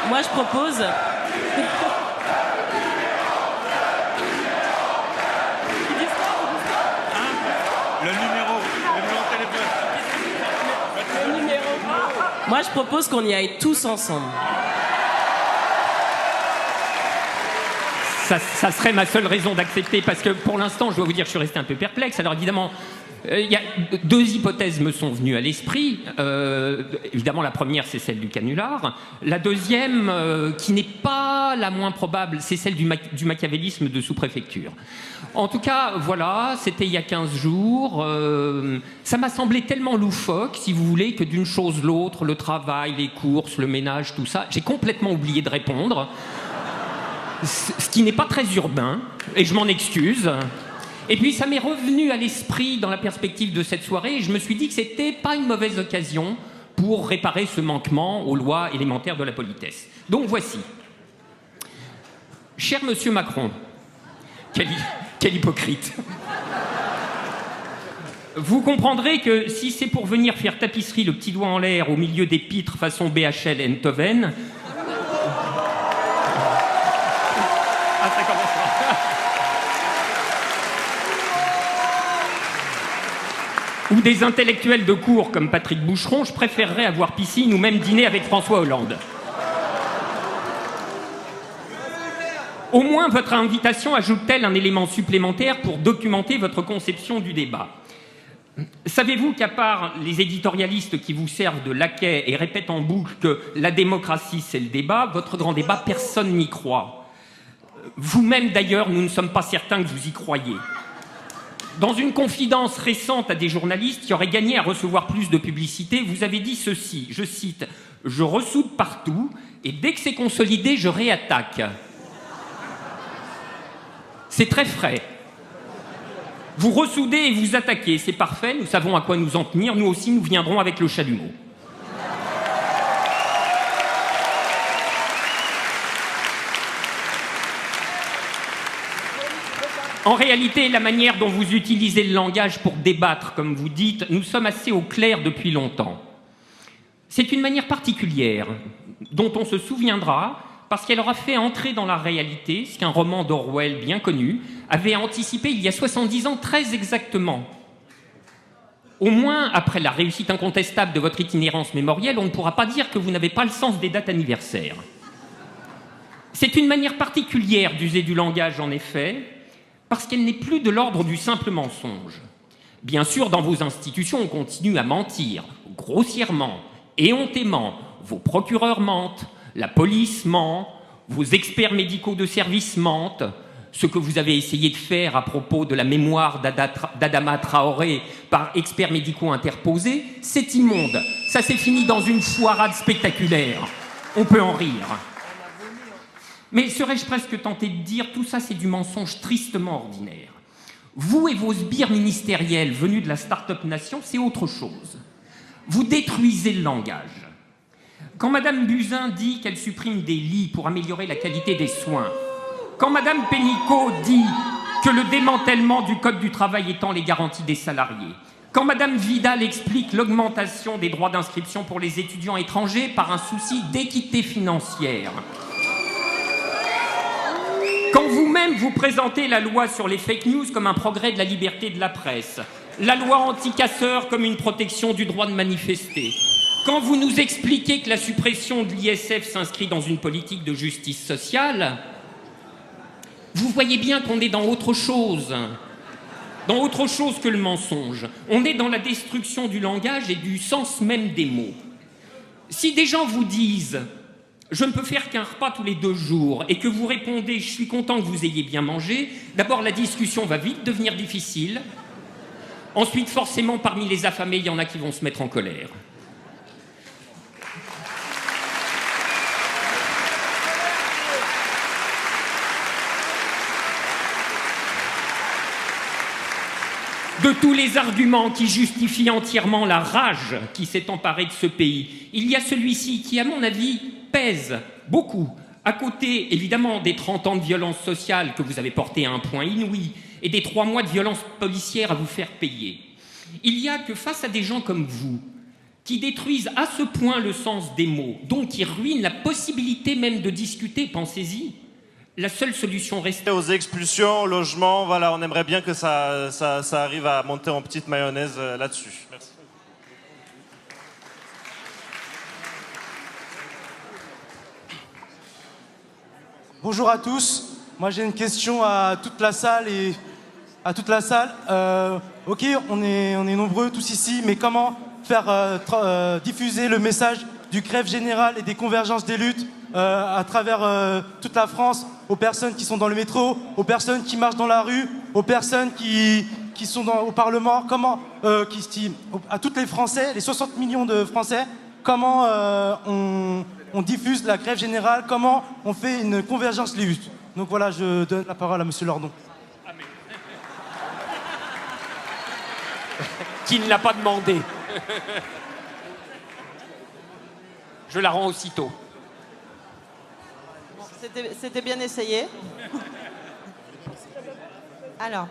Moi, je propose... Le numéro de téléphone. Moi, je propose qu'on y aille tous ensemble. Ça serait ma seule raison d'accepter, parce que pour l'instant, je dois vous dire, je suis resté un peu perplexe. Alors évidemment, il y a deux hypothèses me sont venues à l'esprit. Évidemment, la première, c'est celle du canular. La deuxième, qui n'est pas la moins probable, c'est celle du machiavélisme de sous-préfecture. En tout cas, voilà, c'était il y a 15 jours. Ça m'a semblé tellement loufoque, si vous voulez, que d'une chose l'autre, le travail, les courses, le ménage, tout ça, j'ai complètement oublié de répondre. Ce qui n'est pas très urbain, et je m'en excuse. Et puis ça m'est revenu à l'esprit dans la perspective de cette soirée, et je me suis dit que c'était pas une mauvaise occasion pour réparer ce manquement aux lois élémentaires de la politesse. Donc voici. Cher monsieur Macron, quel hypocrite. Vous comprendrez que si c'est pour venir faire tapisserie le petit doigt en l'air au milieu des pitres façon BHL Enthoven... Ah, ça commencera. Ou des intellectuels de cour comme Patrick Boucheron, je préférerais avoir piscine ou même dîner avec François Hollande. Au moins, votre invitation ajoute-t-elle un élément supplémentaire pour documenter votre conception du débat? Savez-vous qu'à part les éditorialistes qui vous servent de laquais et répètent en boucle que la démocratie, c'est le débat, votre grand débat, personne n'y croit. Vous-même, d'ailleurs, nous ne sommes pas certains que vous y croyez. Dans une confidence récente à des journalistes qui auraient gagné à recevoir plus de publicité, vous avez dit ceci, je cite, « Je ressoude partout et dès que c'est consolidé, je réattaque. » C'est très frais. Vous ressoudez et vous attaquez, c'est parfait, nous savons à quoi nous en tenir, nous aussi nous viendrons avec le chalumeau. En réalité, la manière dont vous utilisez le langage pour débattre, comme vous dites, nous sommes assez au clair depuis longtemps. C'est une manière particulière, dont on se souviendra, parce qu'elle aura fait entrer dans la réalité ce qu'un roman d'Orwell bien connu avait anticipé il y a 70 ans très exactement. Au moins, après la réussite incontestable de votre itinérance mémorielle, on ne pourra pas dire que vous n'avez pas le sens des dates anniversaires. C'est une manière particulière d'user du langage, en effet, parce qu'elle n'est plus de l'ordre du simple mensonge. Bien sûr, dans vos institutions, on continue à mentir, grossièrement, éhontément. Vos procureurs mentent, la police ment, vos experts médicaux de service mentent. Ce que vous avez essayé de faire à propos de la mémoire d'Adama Traoré par experts médicaux interposés, c'est immonde. Ça s'est fini dans une foirade spectaculaire. On peut en rire. Mais serais-je presque tenté de dire, tout ça c'est du mensonge tristement ordinaire. Vous et vos sbires ministériels venus de la start-up nation, c'est autre chose. Vous détruisez le langage. Quand Madame Buzyn dit qu'elle supprime des lits pour améliorer la qualité des soins, quand Madame Pénicaud dit que le démantèlement du Code du travail étend les garanties des salariés, quand Madame Vidal explique l'augmentation des droits d'inscription pour les étudiants étrangers par un souci d'équité financière, quand vous-même vous présentez la loi sur les fake news comme un progrès de la liberté de la presse, la loi anti-casseurs comme une protection du droit de manifester, quand vous nous expliquez que la suppression de l'ISF s'inscrit dans une politique de justice sociale, vous voyez bien qu'on est dans autre chose que le mensonge. On est dans la destruction du langage et du sens même des mots. Si des gens vous disent « je ne peux faire qu'un repas tous les 2 jours » et que vous répondez « je suis content que vous ayez bien mangé », d'abord la discussion va vite devenir difficile. Ensuite, forcément, parmi les affamés, il y en a qui vont se mettre en colère. De tous les arguments qui justifient entièrement la rage qui s'est emparée de ce pays, il y a celui-ci qui, à mon avis, pèse beaucoup, à côté, évidemment, des 30 ans de violence sociale que vous avez portés à un point inouï et des 3 mois de violence policière à vous faire payer. Il y a que face à des gens comme vous, qui détruisent à ce point le sens des mots, donc qui ruinent la possibilité même de discuter, pensez-y, la seule solution reste... Aux expulsions, au logement, voilà, on aimerait bien que ça arrive à monter en petite mayonnaise là-dessus. Merci. Bonjour à tous. Moi, j'ai une question à toute la salle Ok, on est nombreux tous ici, mais comment faire diffuser le message du grève générale et des convergences des luttes à travers toute la France, aux personnes qui sont dans le métro, aux personnes qui marchent dans la rue, aux personnes qui sont au Parlement, à tous les Français, les 60 millions de Français, comment on diffuse la grève générale, comment on fait une convergence des luttes. Donc voilà, je donne la parole à Monsieur Lordon. Qui ne l'a pas demandé. Je la rends aussitôt. C'était bien essayé. Alors,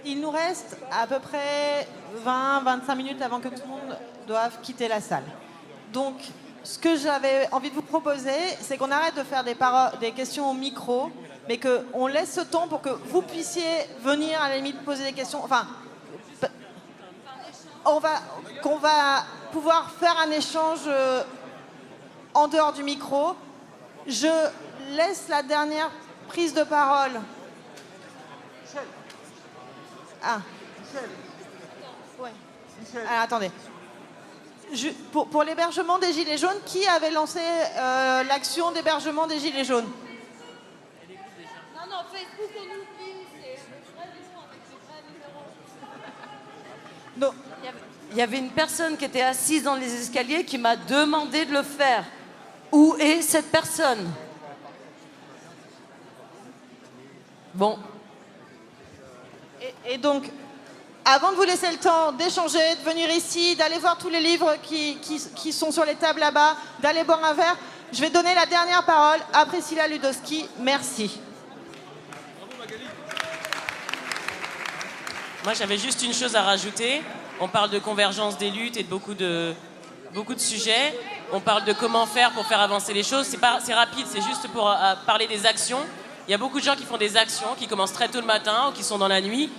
il nous reste à peu près 20-25 minutes avant que tout le monde doive quitter la salle. Donc, ce que j'avais envie de vous proposer, c'est qu'on arrête de faire des questions au micro, mais qu'on laisse ce temps pour que vous puissiez venir à la limite poser des questions. Enfin, qu'on va pouvoir faire un échange en dehors du micro. Je laisse la dernière prise de parole. Ah. Ouais. Alors, attendez. Pour l'hébergement des Gilets jaunes, qui avait lancé l'action d'hébergement des Gilets jaunes? Non, Facebook, on oublie, c'est le vrai nom avec le vrai numéro. Non. Il y avait une personne qui était assise dans les escaliers qui m'a demandé de le faire. Où est cette personne? Bon. Et donc, avant de vous laisser le temps d'échanger, de venir ici, d'aller voir tous les livres qui sont sur les tables là-bas, d'aller boire un verre, je vais donner la dernière parole à Priscilla Ludowski. Merci. Moi, j'avais juste une chose à rajouter. On parle de convergence des luttes et de beaucoup de sujets. On parle de comment faire pour faire avancer les choses. C'est rapide, c'est juste pour parler des actions. Il y a beaucoup de gens qui font des actions, qui commencent très tôt le matin ou qui sont dans la nuit.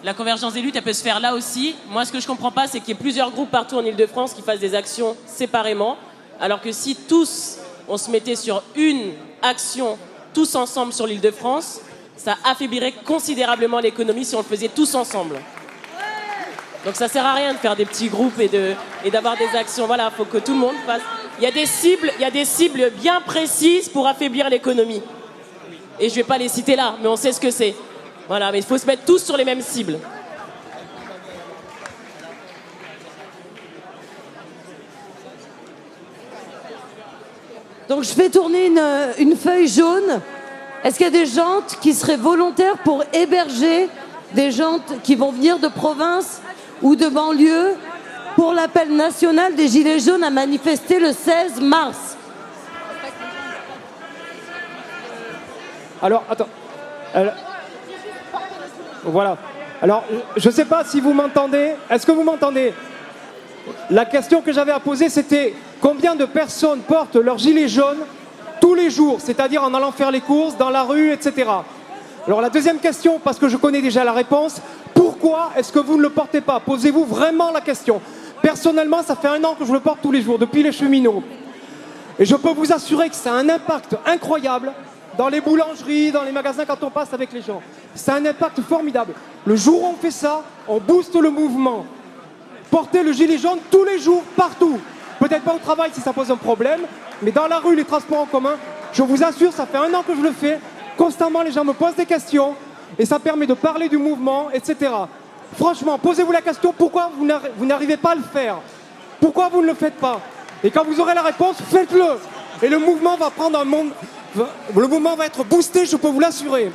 La convergence des luttes, elle peut se faire là aussi. Moi, ce que je comprends pas, c'est qu'il y ait plusieurs groupes partout en Ile-de-France qui fassent des actions séparément, alors que si tous, on se mettait sur une action, tous ensemble sur l'Île-de-France, ça affaiblirait considérablement l'économie si on le faisait tous ensemble. Donc ça sert à rien de faire des petits groupes et d'avoir des actions. Voilà, il faut que tout le monde fasse. Il y a des cibles bien précises pour affaiblir l'économie. Et je vais pas les citer là, mais on sait ce que c'est. Voilà, mais il faut se mettre tous sur les mêmes cibles. Donc je fais tourner une feuille jaune. Est-ce qu'il y a des gens qui seraient volontaires pour héberger des gens qui vont venir de province ou de banlieue pour l'appel national des Gilets jaunes à manifester le 16 mars? Alors, attends. Voilà. Alors, je ne sais pas si vous m'entendez. Est-ce que vous m'entendez? La question que j'avais à poser, c'était combien de personnes portent leur gilet jaune tous les jours, c'est-à-dire en allant faire les courses, dans la rue, etc. Alors la deuxième question, parce que je connais déjà la réponse, pourquoi est-ce que vous ne le portez pas? Posez-vous vraiment la question. Personnellement, ça fait 1 an que je le porte tous les jours, depuis les cheminots. Et je peux vous assurer que ça a un impact incroyable dans les boulangeries, dans les magasins quand on passe avec les gens. Ça a un impact formidable. Le jour où on fait ça, on booste le mouvement. Portez le gilet jaune tous les jours, partout. Peut-être pas au travail si ça pose un problème, mais dans la rue, les transports en commun, je vous assure, ça fait 1 an que je le fais. Constamment, les gens me posent des questions et ça permet de parler du mouvement, etc. Franchement, posez-vous la question, pourquoi vous n'arrivez pas à le faire? Pourquoi vous ne le faites pas? Et quand vous aurez la réponse, faites-le. Et le mouvement va prendre un monde... Le mouvement va être boosté, je peux vous l'assurer.